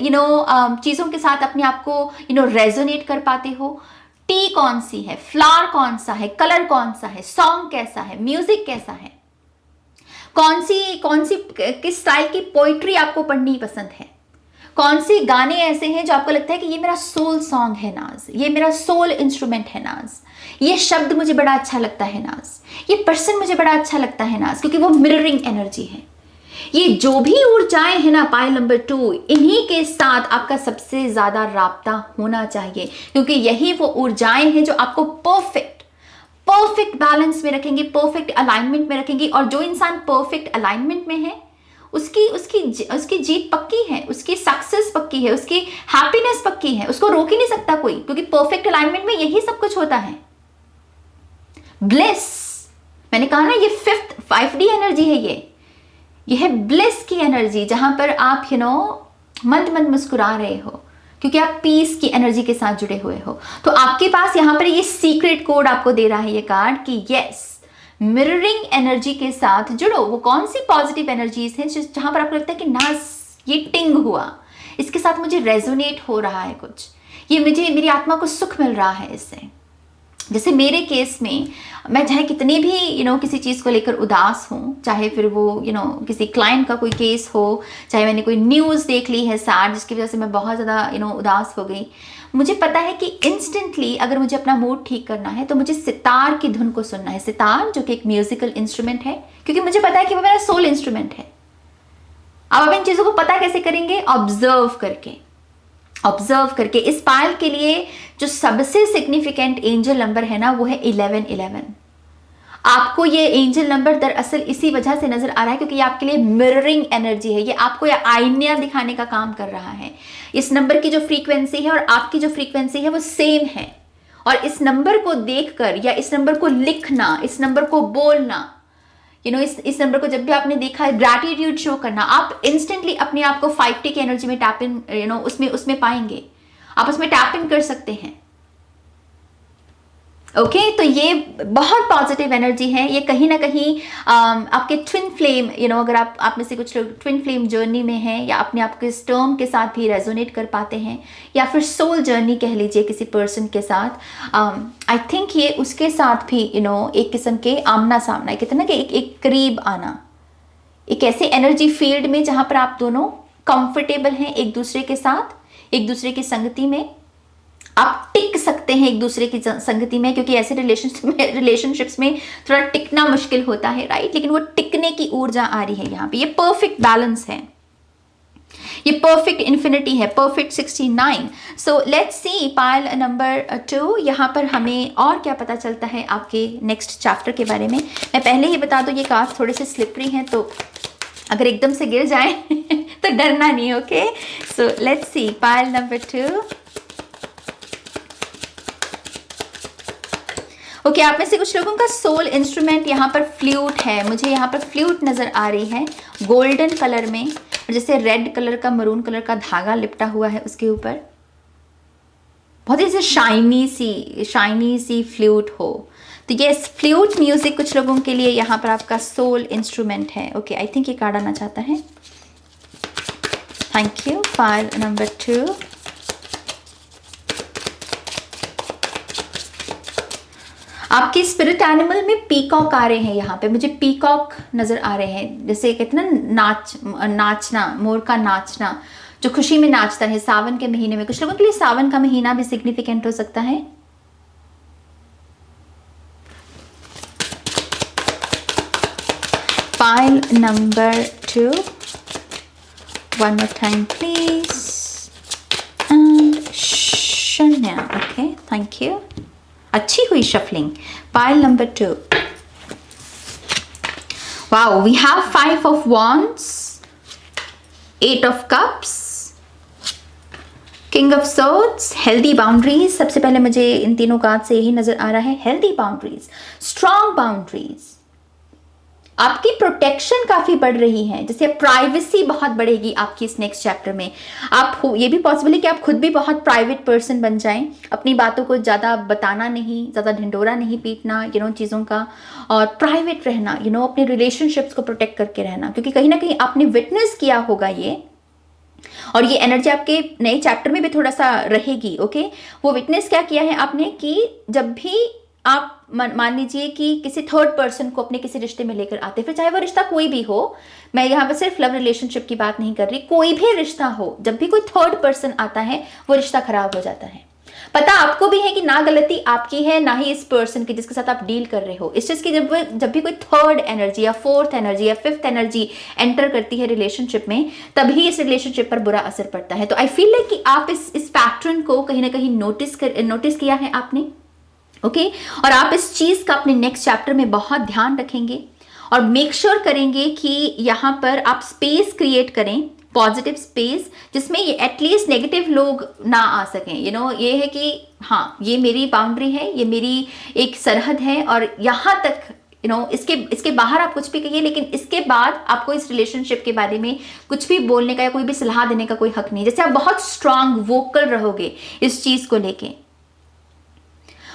Speaker 1: चीजों के साथ अपने आप को रेजोनेट कर पाते हो। टी कौन सी है, फ्लावर कौन सा है, कलर कौन सा है, सॉन्ग कैसा है, म्यूजिक कैसा है, कौन सी किस स्टाइल की पोइट्री आपको पढ़नी पसंद है, कौन से गाने ऐसे हैं जो आपको लगता है कि ये मेरा सोल सॉन्ग है नाज, ये मेरा सोल इंस्ट्रूमेंट है नाज, ये शब्द मुझे बड़ा अच्छा लगता है नाज, ये पर्सन मुझे बड़ा अच्छा लगता है नाज, क्योंकि वो मिररिंग एनर्जी है। ये जो भी ऊर्जाएं हैं ना पाइल नंबर 2, इन्हीं के साथ आपका सबसे ज्यादा राब्ता होना चाहिए, क्योंकि यही वो ऊर्जाएं हैं जो आपको परफेक्ट बैलेंस में रखेंगे, परफेक्ट अलाइनमेंट में रखेंगे। और जो इंसान परफेक्ट अलाइनमेंट में है उसकी जीत पक्की है, उसकी सक्सेस पक्की है, उसकी हैप्पीनेस पक्की है, उसको रोक ही नहीं सकता कोई, क्योंकि परफेक्ट अलाइनमेंट में यही सब कुछ होता है। ब्लिस, मैंने कहा ना, ये 5D एनर्जी है, ये है ब्लिस की एनर्जी, जहां पर आप मंद मुस्कुरा रहे हो क्योंकि आप पीस की एनर्जी के साथ जुड़े हुए हो। तो आपके पास यहाँ पर ये सीक्रेट कोड आपको दे रहा है ये कार्ड कि यस, मिररिंग एनर्जी के साथ जुड़ो। वो कौन सी पॉजिटिव एनर्जीज हैं जहां पर आपको लगता है कि ना ये टिंग हुआ, इसके साथ मुझे रेजोनेट हो रहा है कुछ, ये मेरी आत्मा को सुख मिल रहा है इससे। जैसे मेरे केस में मैं चाहे कितनी भी किसी चीज़ को लेकर उदास हूँ, चाहे फिर वो किसी क्लाइंट का कोई केस हो, चाहे मैंने कोई न्यूज़ देख ली है सैड जिसकी वजह से मैं बहुत ज़्यादा उदास हो गई, मुझे पता है कि इंस्टेंटली अगर मुझे अपना मूड ठीक करना है तो मुझे सितार की धुन को सुनना है। सितार जो कि एक म्यूजिकल इंस्ट्रूमेंट है, क्योंकि मुझे पता है कि वो मेरा सोल इंस्ट्रूमेंट है। अब आप इन चीज़ों को पता कैसे करेंगे? ऑब्जर्व करके। इस पायल के लिए जो सबसे सिग्निफिकेंट एंजल नंबर है ना वो है 1111। आपको ये एंजल नंबर दरअसल इसी वजह से नजर आ रहा है क्योंकि ये आपके लिए मिररिंग एनर्जी है, ये आपको ये आईना दिखाने का काम कर रहा है। इस नंबर की जो फ्रीक्वेंसी है और आपकी जो फ्रीक्वेंसी है वो सेम है, और इस नंबर को देखकर या इस नंबर को लिखना, इस नंबर को बोलना, इस नंबर को जब भी आपने देखा है, ग्रैटिट्यूड शो करना, आप इंस्टेंटली अपने आप को 5T की एनर्जी में टैप इन उसमें पाएंगे, आप उसमें टैप इन कर सकते हैं। ओके, तो ये बहुत पॉजिटिव एनर्जी है। ये कहीं ना कहीं आपके ट्विन फ्लेम, अगर आप में से कुछ लोग ट्विन फ्लेम जर्नी में हैं या अपने आप के स्टर्म के साथ भी रेजोनेट कर पाते हैं, या फिर सोल जर्नी कह लीजिए किसी पर्सन के साथ, आई थिंक ये उसके साथ भी एक किस्म के आमना सामना, कहते हैं ना कि एक करीब आना, एक ऐसे एनर्जी फील्ड में जहां पर आप दोनों कंफर्टेबल हैं एक दूसरे के साथ, एक दूसरे की संगति में आप टिक सकते हैं एक दूसरे की संगति में, क्योंकि ऐसे रिलेशनशिप्स में थोड़ा टिकना मुश्किल होता है, राइट, लेकिन वो टिकने की ऊर्जा आ रही है यहाँ पे। ये परफेक्ट बैलेंस है, ये परफेक्ट इन्फिनिटी है, perfect 69। So let's C pile number 2, यहाँ पर हमें और क्या पता चलता है आपके नेक्स्ट चैप्टर के बारे में। मैं पहले ही बता दूं ये कार्ड थोड़े से स्लिपरी हैं, तो अगर एकदम से गिर जाए तो डरना नहीं। Okay, so let's C pile number 2। Okay, आप में से कुछ लोगों का सोल इंस्ट्रूमेंट यहाँ पर फ्लूट है। मुझे यहाँ पर फ्लूट नज़र आ रही है गोल्डन कलर में, और जैसे रेड कलर का, मरून कलर का धागा लिपटा हुआ है उसके ऊपर, बहुत ही ऐसे शाइनी सी फ्लूट हो। तो ये फ्लूट म्यूजिक कुछ लोगों के लिए यहाँ पर आपका सोल इंस्ट्रूमेंट है। ओके, आई थिंक ये कार्ड आना चाहता है। Thank you. File number 2। आपके स्पिरिट एनिमल में पीकॉक आ रहे हैं। यहाँ पे मुझे पीकॉक नजर आ रहे हैं, जैसे कहते हैं ना नाचना, मोर का नाचना, जो खुशी में नाचता है सावन के महीने में। कुछ लोगों के लिए सावन का महीना भी सिग्निफिकेंट हो सकता है। File number 2, one more time please, and शून्य। Okay, thank you. अच्छी हुई shuffling. Pile number 2। Wow, we have 5 of wands, 8 of cups, king of swords, healthy boundaries. सबसे पहले मुझे इन तीनों कार्ड से यही नजर आ रहा है, हेल्दी बाउंड्रीज, स्ट्रॉन्ग बाउंड्रीज। आपकी प्रोटेक्शन काफी बढ़ रही है, जैसे प्राइवेसी बहुत बढ़ेगी आपकी इस नेक्स्ट चैप्टर में। ये भी पॉसिबल है कि आप खुद भी बहुत प्राइवेट पर्सन बन जाएं, अपनी बातों को ज़्यादा बताना नहीं, ज़्यादा ढिंढोरा नहीं पीटना, चीज़ों का, और प्राइवेट रहना, अपने रिलेशनशिप्स को प्रोटेक्ट करके रहना, क्योंकि कहीं ना कहीं आपने विटनेस किया होगा ये, और ये एनर्जी आपके नए चैप्टर में भी थोड़ा सा रहेगी। ओके, वो विटनेस क्या किया है आपने कि जब भी आप मान लीजिए कि किसी थर्ड पर्सन को अपने किसी रिश्ते में लेकर आते, फिर चाहे वो रिश्ता कोई भी हो, मैं यहाँ पर सिर्फ लव रिलेशनशिप की बात नहीं कर रही, कोई भी रिश्ता हो, जब भी कोई थर्ड पर्सन आता है वो रिश्ता खराब हो जाता है। पता आपको भी है कि ना गलती आपकी है ना ही इस पर्सन की जिसके साथ आप डील कर रहे हो। इस चीज की जब भी कोई थर्ड एनर्जी या फोर्थ एनर्जी या फिफ्थ एनर्जी एंटर करती है रिलेशनशिप में, तभी इस रिलेशनशिप पर बुरा असर पड़ता है। तो आई फील लाइक कि आप इस पैटर्न को कहीं ना कहीं नोटिस किया है आपने। ओके, और आप इस चीज का अपने नेक्स्ट चैप्टर में बहुत ध्यान रखेंगे और मेक श्योर करेंगे कि यहाँ पर आप स्पेस क्रिएट करें, पॉजिटिव स्पेस, जिसमें ये एटलीस्ट नेगेटिव लोग ना आ सकें। ये है कि हाँ, ये मेरी बाउंड्री है, ये मेरी एक सरहद है, और यहाँ तक इसके बाहर आप कुछ भी कहिए, लेकिन इसके बाद आपको इस रिलेशनशिप के बारे में कुछ भी बोलने का या कोई भी सलाह देने का कोई हक नहीं। जैसे आप बहुत स्ट्रांग वोकल रहोगे इस चीज को लेके।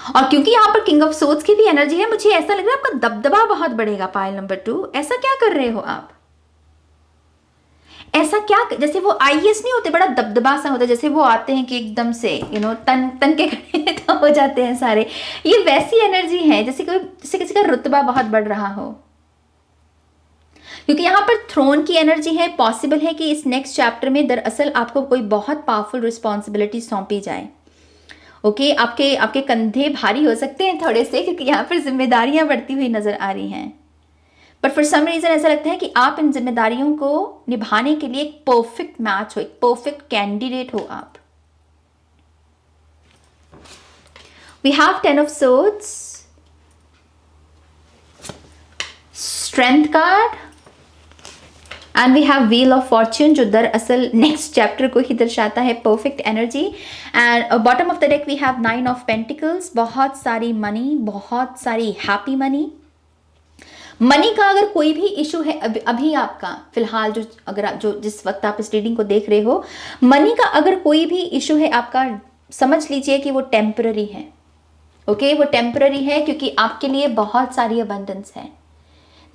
Speaker 1: और क्योंकि यहाँ पर किंग ऑफ सोर्ड्स की भी एनर्जी है, मुझे ऐसा लग रहा है आपका दबदबा बहुत बढ़ेगा। पाइल नंबर 2, ऐसा क्या कर रहे हो आप? ऐसा क्या, जैसे वो आईएएस नहीं होते, बड़ा दबदबा सा होता है, जैसे वो आते हैं कि एकदम से तन के खड़े तो हो जाते हैं सारे। ये वैसी एनर्जी है जैसे किसी का रुतबा बहुत बढ़ रहा हो, क्योंकि यहाँ पर थ्रोन की एनर्जी है। पॉसिबल है कि इस नेक्स्ट चैप्टर में दरअसल आपको कोई बहुत पावरफुल रिस्पॉन्सिबिलिटी सौंपी जाए। ओके, आपके कंधे भारी हो सकते हैं थोड़े से, क्योंकि यहाँ पर जिम्मेदारियां बढ़ती हुई नजर आ रही हैं। पर फॉर सम रीजन ऐसा लगता है कि आप इन जिम्मेदारियों को निभाने के लिए एक परफेक्ट मैच हो, एक परफेक्ट कैंडिडेट हो आप। We have 10 of swords, strength card, and we have wheel of fortune, जो दरअसल नेक्स्ट चैप्टर को ही दर्शाता है, perfect energy. And bottom of the deck we have 9 of pentacles, बहुत सारी मनी, बहुत सारी हैप्पी मनी। मनी का अगर कोई भी इशू है अभी आपका फिलहाल, जिस वक्त आप इस रीडिंग को देख रहे हो, मनी का अगर कोई भी इशू है आपका, समझ लीजिए कि वो टेम्पररी है। ओके, वो टेम्पररी है, क्योंकि आपके लिए बहुत सारी अबंडेंस है।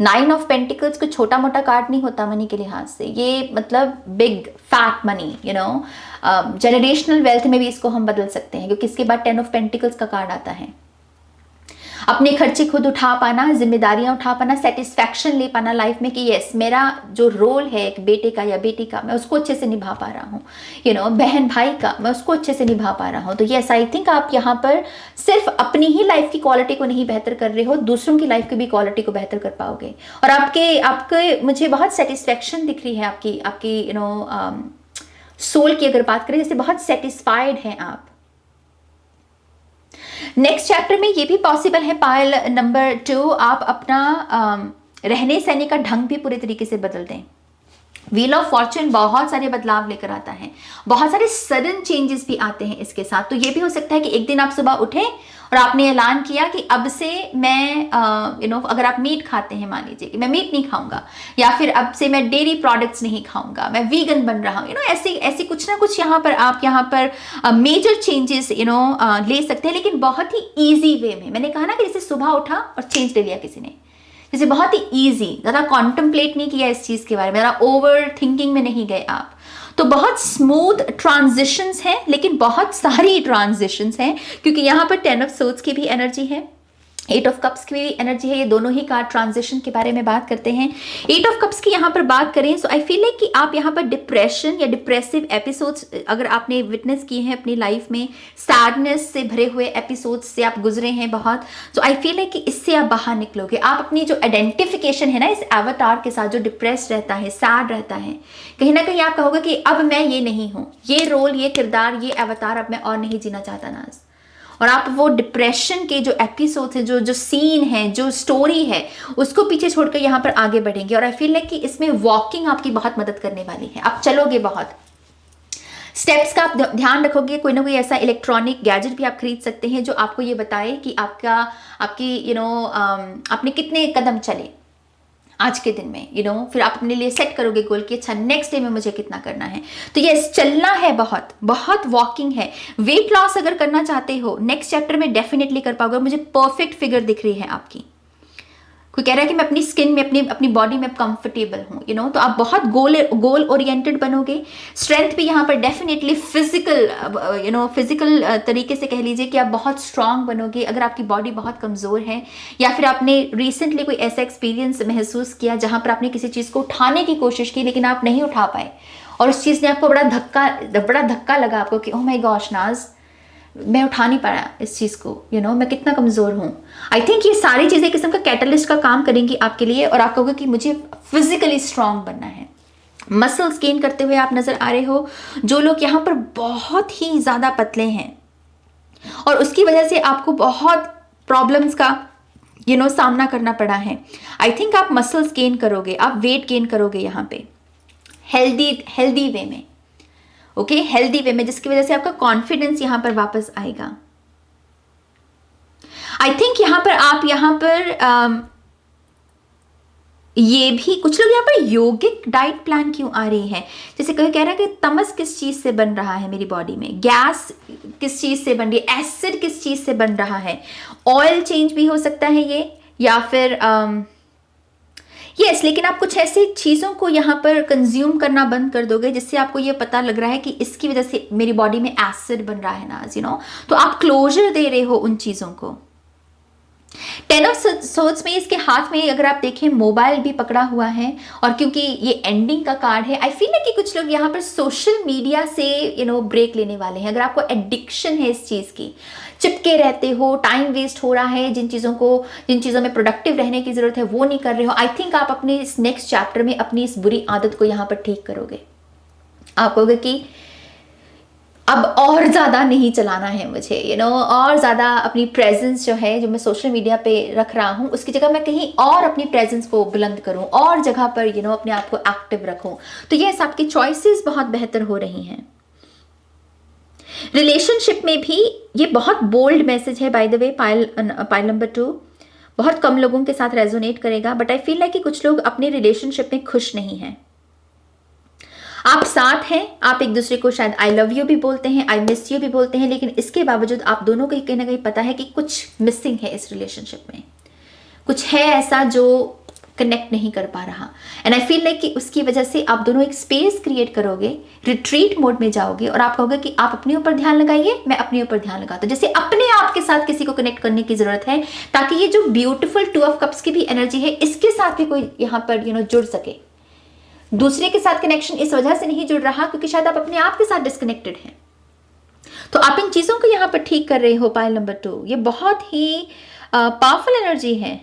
Speaker 1: 9 ऑफ पेंटिकल्स को छोटा मोटा कार्ड नहीं होता मनी के लिहाज से, ये मतलब big fat money, generational wealth में भी इसको हम बदल सकते हैं, क्योंकि इसके बाद 10 ऑफ पेंटिकल्स का कार्ड आता है। अपने खर्चे खुद उठा पाना, जिम्मेदारियां उठा पाना, सेटिस्फैक्शन ले पाना लाइफ में कि यस, मेरा जो रोल है एक बेटे का या बेटी का, मैं उसको अच्छे से निभा पा रहा हूँ। बहन भाई का, मैं उसको अच्छे से निभा पा रहा हूँ। तो यस, आई थिंक आप यहाँ पर सिर्फ अपनी ही लाइफ की क्वालिटी को नहीं बेहतर कर रहे हो, दूसरों की लाइफ की भी क्वालिटी को बेहतर कर पाओगे। और आपके मुझे बहुत सेटिस्फैक्शन दिख रही है आपकी सोल की अगर बात करें, जैसे बहुत सेटिस्फाइड हैं आप। नेक्स्ट चैप्टर में ये भी पॉसिबल है, पाइल नंबर 2, आप अपना रहने सहने का ढंग भी पूरे तरीके से बदल दें। व्हील ऑफ फॉर्चून बहुत सारे बदलाव लेकर आता है, बहुत सारे सडन चेंजेस भी आते हैं इसके साथ। तो ये भी हो सकता है कि एक दिन आप सुबह उठे और आपने ऐलान किया कि अब से मैं अगर आप मीट खाते हैं, मान लीजिए कि मैं मीट नहीं खाऊंगा, या फिर अब से मैं डेयरी प्रोडक्ट्स नहीं खाऊंगा, मैं वीगन बन रहा हूँ, ऐसी कुछ ना कुछ यहाँ पर आप यहाँ पर मेजर चेंजेस ले सकते हैं, लेकिन बहुत ही ईजी वे में। मैंने कहा ना कि जैसे सुबह उठा और चेंज ले लिया किसी ने, जैसे बहुत ही ईजी, ज़्यादा कॉन्टम्पलेट नहीं किया इस चीज़ के बारे में, ज़्यादा ओवर थिंकिंग में नहीं गए आप। तो बहुत स्मूथ ट्रांजिशंस हैं, लेकिन बहुत सारी ट्रांजिशंस हैं, क्योंकि यहाँ पर 10 ऑफ सोर्ड्स की भी एनर्जी है, 8 ऑफ कप्स की भी एनर्जी है। ये दोनों ही कार्ड ट्रांजिशन के बारे में बात करते हैं। 8 ऑफ कप्स की यहाँ पर बात करें, सो आई फील लाइक कि आप यहाँ पर डिप्रेशन या डिप्रेसिव एपिसोड्स अगर आपने विटनेस किए हैं अपनी लाइफ में, सैडनेस से भरे हुए एपिसोड्स से आप गुजरे हैं बहुत, तो आई फील लाइक कि इससे आप बाहर निकलोगे। आप अपनी जो आइडेंटिफिकेशन है ना इस एवतार के साथ, जो डिप्रेस्ड रहता है, सैड रहता है, कहीं ना कहीं आप कहोगे कि अब मैं ये नहीं हूँ, ये रोल, ये किरदार, ये अवतार अब मैं और नहीं जीना चाहता नाज। और आप वो डिप्रेशन के जो एपिसोड्स हैं, जो सीन है, जो स्टोरी है, उसको पीछे छोड़कर यहाँ पर आगे बढ़ेंगे। और आई फील लाइक कि इसमें वॉकिंग आपकी बहुत मदद करने वाली है। आप चलोगे बहुत, स्टेप्स का आप ध्यान रखोगे। कोई ना कोई ऐसा इलेक्ट्रॉनिक गैजेट भी आप खरीद सकते हैं जो आपको ये बताए कि आपने कितने कदम चले आज के दिन में, फिर आप अपने लिए सेट करोगे गोल कि अच्छा नेक्स्ट डे में मुझे कितना करना है। तो ये चलना है, बहुत बहुत वॉकिंग है। वेट लॉस अगर करना चाहते हो, नेक्स्ट चैप्टर में डेफिनेटली कर पाओगे। मुझे परफेक्ट फिगर दिख रही है आपकी। कोई कह रहा है कि मैं अपनी स्किन में, अपनी बॉडी में कंफर्टेबल हूँ, तो आप बहुत गोल ओरिएंटेड बनोगे। स्ट्रेंथ भी यहाँ पर डेफिनेटली फिजिकल तरीके से कह लीजिए कि आप बहुत स्ट्रांग बनोगे। अगर आपकी बॉडी बहुत कमज़ोर है, या फिर आपने रिसेंटली कोई ऐसा एक्सपीरियंस महसूस किया जहाँ पर आपने किसी चीज़ को उठाने की कोशिश की लेकिन आप नहीं उठा पाए, और उस चीज़ ने आपको बड़ा धक्का लगा आपको कि ओह माय गॉश नाज, मैं उठा नहीं पाया इस चीज़ को, मैं कितना कमज़ोर हूँ। आई थिंक ये सारी चीज़ें किस्म का कैटलिस्ट का काम करेंगी आपके लिए, और आप कहोगे कि मुझे फिजिकली स्ट्रांग बनना है। मसल्स गेन करते हुए आप नज़र आ रहे हो। जो लोग यहाँ पर बहुत ही ज़्यादा पतले हैं और उसकी वजह से आपको बहुत प्रॉब्लम्स का सामना करना पड़ा है, आई थिंक आप मसल्स गेन करोगे, आप वेट गेन करोगे यहाँ पे हेल्दी वे में, ओके, हेल्दी वे में, जिसकी वजह से आपका कॉन्फिडेंस यहां पर वापस आएगा। आई थिंक आप यहां पर ये भी कुछ लोग यहाँ पर यौगिक डाइट प्लान क्यों आ रही है, जैसे कोई कह रहा है कि तमस किस चीज से बन रहा है मेरी बॉडी में, गैस किस चीज से बन रही है, एसिड किस चीज से बन रहा है, ऑयल चेंज भी हो सकता है ये, या फिर यस, लेकिन आप कुछ ऐसी चीज़ों को यहाँ पर कंज्यूम करना बंद कर दोगे जिससे आपको ये पता लग रहा है कि इसकी वजह से मेरी बॉडी में एसिड बन रहा है नाज, तो आप क्लोजर दे रहे हो उन चीज़ों को। 10 ऑफ सोर्ड्स में इसके हाथ में अगर आप देखें मोबाइल भी पकड़ा हुआ है, और क्योंकि ये एंडिंग का कार्ड है, आई फील है कि कुछ लोग यहाँ पर सोशल मीडिया से ब्रेक लेने वाले हैं। अगर आपको एडिक्शन है इस चीज़ की, चिपके रहते हो, टाइम वेस्ट हो रहा है, जिन चीज़ों में प्रोडक्टिव रहने की ज़रूरत है वो नहीं कर रहे हो, आई थिंक आप अपने इस नेक्स्ट चैप्टर में अपनी इस बुरी आदत को यहाँ पर ठीक करोगे। आप कहोगे कि अब और ज़्यादा नहीं चलाना है मुझे, और ज़्यादा अपनी प्रेजेंस जो है, जो मैं सोशल मीडिया पे रख रहा हूँ, उसकी जगह मैं कहीं और अपनी प्रेजेंस को बुलंद करूँ, और जगह पर अपने आप को एक्टिव रखूँ। तो यस, आपकी चॉइसेस बहुत बेहतर हो रही हैं। रिलेशनशिप में भी ये बहुत बोल्ड मैसेज है, by the way, pile number 2 बहुत कम लोगों के साथ रेजोनेट करेगा, बट आई फील लाइक कि कुछ लोग अपने रिलेशनशिप में खुश नहीं हैं। आप साथ हैं, आप एक दूसरे को शायद आई लव यू भी बोलते हैं, आई मिस यू भी बोलते हैं, लेकिन इसके बावजूद आप दोनों को कहीं ना कहीं पता है कि कुछ मिसिंग है इस रिलेशनशिप में, कुछ है ऐसा जो कनेक्ट नहीं कर पा रहा। एंड आई फील लाइक कि उसकी वजह से आप दोनों एक स्पेस क्रिएट करोगे, रिट्रीट मोड में जाओगे, और आप कहोगे कि आप अपने ऊपर ध्यान लगाइए, मैं अपने ऊपर ध्यान लगाता हूं। जैसे अपने आप के साथ किसी को कनेक्ट करने की जरूरत है, ताकि ये जो ब्यूटीफुल 2 ऑफ कप्स की भी एनर्जी है, इसके साथ भी कोई यहाँ पर जुड़ सके। दूसरे के साथ कनेक्शन इस वजह से नहीं जुड़ रहा क्योंकि शायद आप अपने आप के साथ डिस्कनेक्टेड हैं। तो आप इन चीजों को यहाँ पर ठीक कर रहे हो। पाइल नंबर 2 ये बहुत ही पावरफुल एनर्जी है,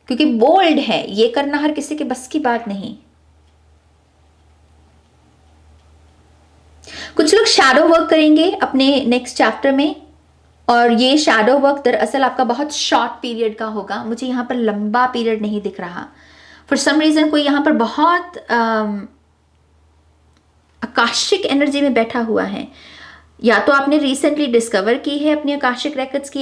Speaker 1: क्योंकि बोल्ड है, ये करना हर किसी के बस की बात नहीं। कुछ लोग शैडो वर्क करेंगे अपने नेक्स्ट चैप्टर में, और ये शैडो वर्क दरअसल आपका बहुत शॉर्ट पीरियड का होगा। मुझे यहाँ पर लंबा पीरियड नहीं दिख रहा। फॉर सम रीजन कोई यहाँ पर बहुत आकाशिक एनर्जी में बैठा हुआ है, या तो आपने रिसेंटली डिस्कवर की है अपने आकाशिक रेकॉर्ड्स की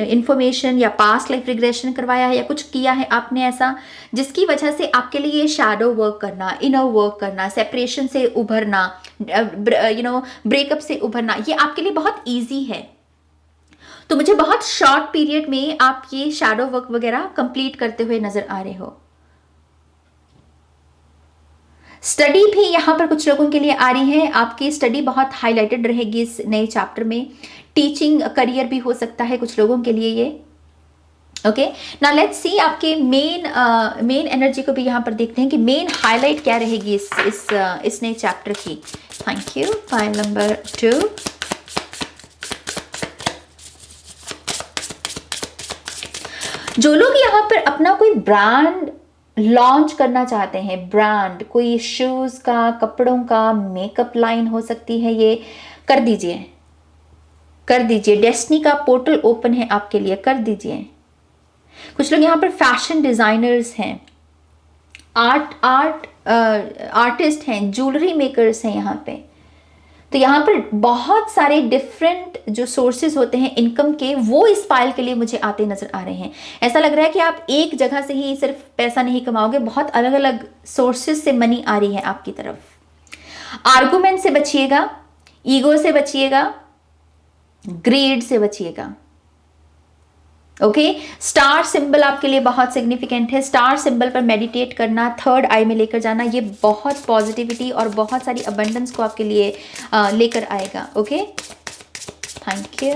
Speaker 1: इंफॉर्मेशन, या पास्ट लाइफ रिग्रेशन करवाया है, या कुछ किया है आपने ऐसा जिसकी वजह से आपके लिए ये शैडो वर्क करना, इनर वर्क करना, सेपरेशन से उभरना, ब्रेकअप से उभरना, ये आपके लिए बहुत ईजी है। तो मुझे बहुत शॉर्ट पीरियड में आप ये शैडो वर्क वगैरह कंप्लीट करते हुए नजर आ रहे हो। स्टडी भी यहाँ पर कुछ लोगों के लिए आ रही है, आपकी स्टडी बहुत हाईलाइटेड रहेगी इस नए चैप्टर में। टीचिंग करियर भी हो सकता है कुछ लोगों के लिए ये। ओके, नाउ लेट्स सी आपके मेन एनर्जी को भी यहाँ पर देखते हैं कि मेन हाईलाइट क्या रहेगी इस नए चैप्टर की। Thank you. File number 2। जो लोग यहाँ पर अपना कोई ब्रांड लॉन्च करना चाहते हैं, ब्रांड, कोई शूज का, कपड़ों का, मेकअप लाइन हो सकती है, ये कर दीजिए, कर दीजिए। डेस्टिनी का पोर्टल ओपन है आपके लिए, कर दीजिए। कुछ लोग यहाँ पर फैशन डिजाइनर्स हैं, आर्टिस्ट हैं, ज्वेलरी मेकर्स हैं यहाँ पे। तो यहाँ पर बहुत सारे डिफरेंट जो सोर्सेज होते हैं इनकम के, वो इस फाइल के लिए मुझे आते नजर आ रहे हैं। ऐसा लग रहा है कि आप एक जगह से ही सिर्फ पैसा नहीं कमाओगे, बहुत अलग अलग सोर्सेज से मनी आ रही है आपकी तरफ। आर्गुमेंट से बचिएगा, ईगो से बचिएगा, ग्रीड से बचिएगा। ओके, स्टार सिंबल आपके लिए बहुत सिग्निफिकेंट है। स्टार सिंबल पर मेडिटेट करना, थर्ड आई में लेकर जाना, ये बहुत पॉजिटिविटी और बहुत सारी अबंडेंस को आपके लिए लेकर आएगा। Okay, thank you.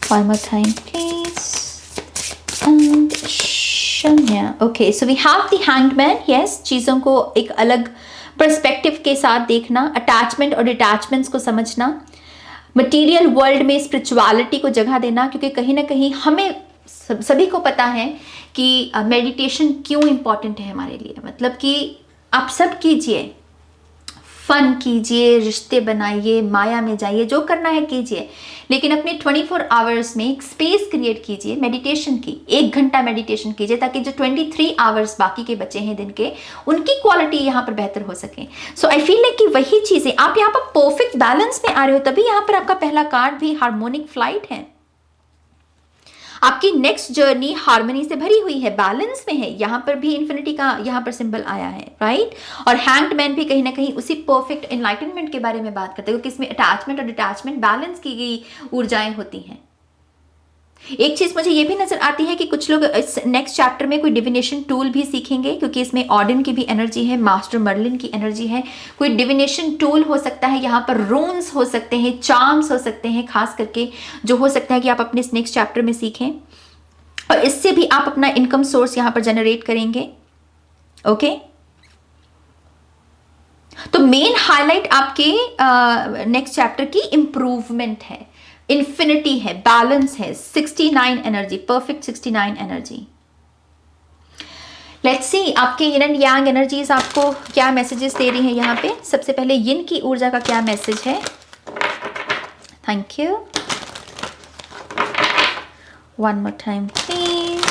Speaker 1: One more time, please. And Shanya. Okay, so we have the Hanged Man. Yes, चीज़ों को एक अलग पर्सपेक्टिव के साथ देखना, अटैचमेंट और डिटैचमेंट्स को समझना, मटेरियल वर्ल्ड में स्पिरिचुअलिटी को जगह देना, क्योंकि कहीं ना कहीं हमें सभी को पता है कि मेडिटेशन क्यों इम्पॉर्टेंट है हमारे लिए। मतलब कि आप सब कीजिए, फन कीजिए, रिश्ते बनाइए, माया में जाइए, जो करना है कीजिए, लेकिन अपने 24 आवर्स में एक स्पेस क्रिएट कीजिए मेडिटेशन की। 1 घंटा मेडिटेशन कीजिए ताकि जो 23 आवर्स बाकी के बचे हैं दिन के, उनकी क्वालिटी यहाँ पर बेहतर हो सके। सो आई फील लाइक कि वही चीज़ें आप यहाँ पर परफेक्ट बैलेंस में आ रहे हो, तभी यहाँ पर आपका पहला कार्ड भी हार्मोनिक फ्लाइट है। आपकी नेक्स्ट जर्नी हार्मनी से भरी हुई है, बैलेंस में है। यहाँ पर भी इन्फिनिटी का यहाँ पर सिंबल आया है, राइट। और हैंग्ड मैन भी कहीं ना कहीं उसी परफेक्ट एनलाइटनमेंट के बारे में बात करते हैं, क्योंकि इसमें अटैचमेंट और डिटैचमेंट बैलेंस की गई ऊर्जाएं होती हैं। एक चीज मुझे ये भी नजर आती है कि कुछ लोग इस नेक्स्ट चैप्टर में कोई डिविनेशन टूल भी सीखेंगे, क्योंकि इसमें ऑडिन की भी एनर्जी है, मास्टर मर्लिन की एनर्जी है। कोई डिविनेशन टूल हो सकता है, यहाँ पर रून्स हो सकते हैं, चार्म्स हो सकते हैं, खास करके जो हो सकता है कि आप अपने इस नेक्स्ट चैप्टर में सीखें, और इससे भी आप अपना इनकम सोर्स यहाँ पर जनरेट करेंगे। ओके, तो मेन हाईलाइट आपके नेक्स्ट चैप्टर की इंप्रूवमेंट है, इन्फिनिटी है, बैलेंस है, 69 energy, perfect 69 energy. Let's see आपके यिन एंड यांग एनर्जीज आपको क्या मैसेजेस दे रही हैं यहाँ पे। सबसे पहले यिन की ऊर्जा का क्या मैसेज है। Thank you. One more time please.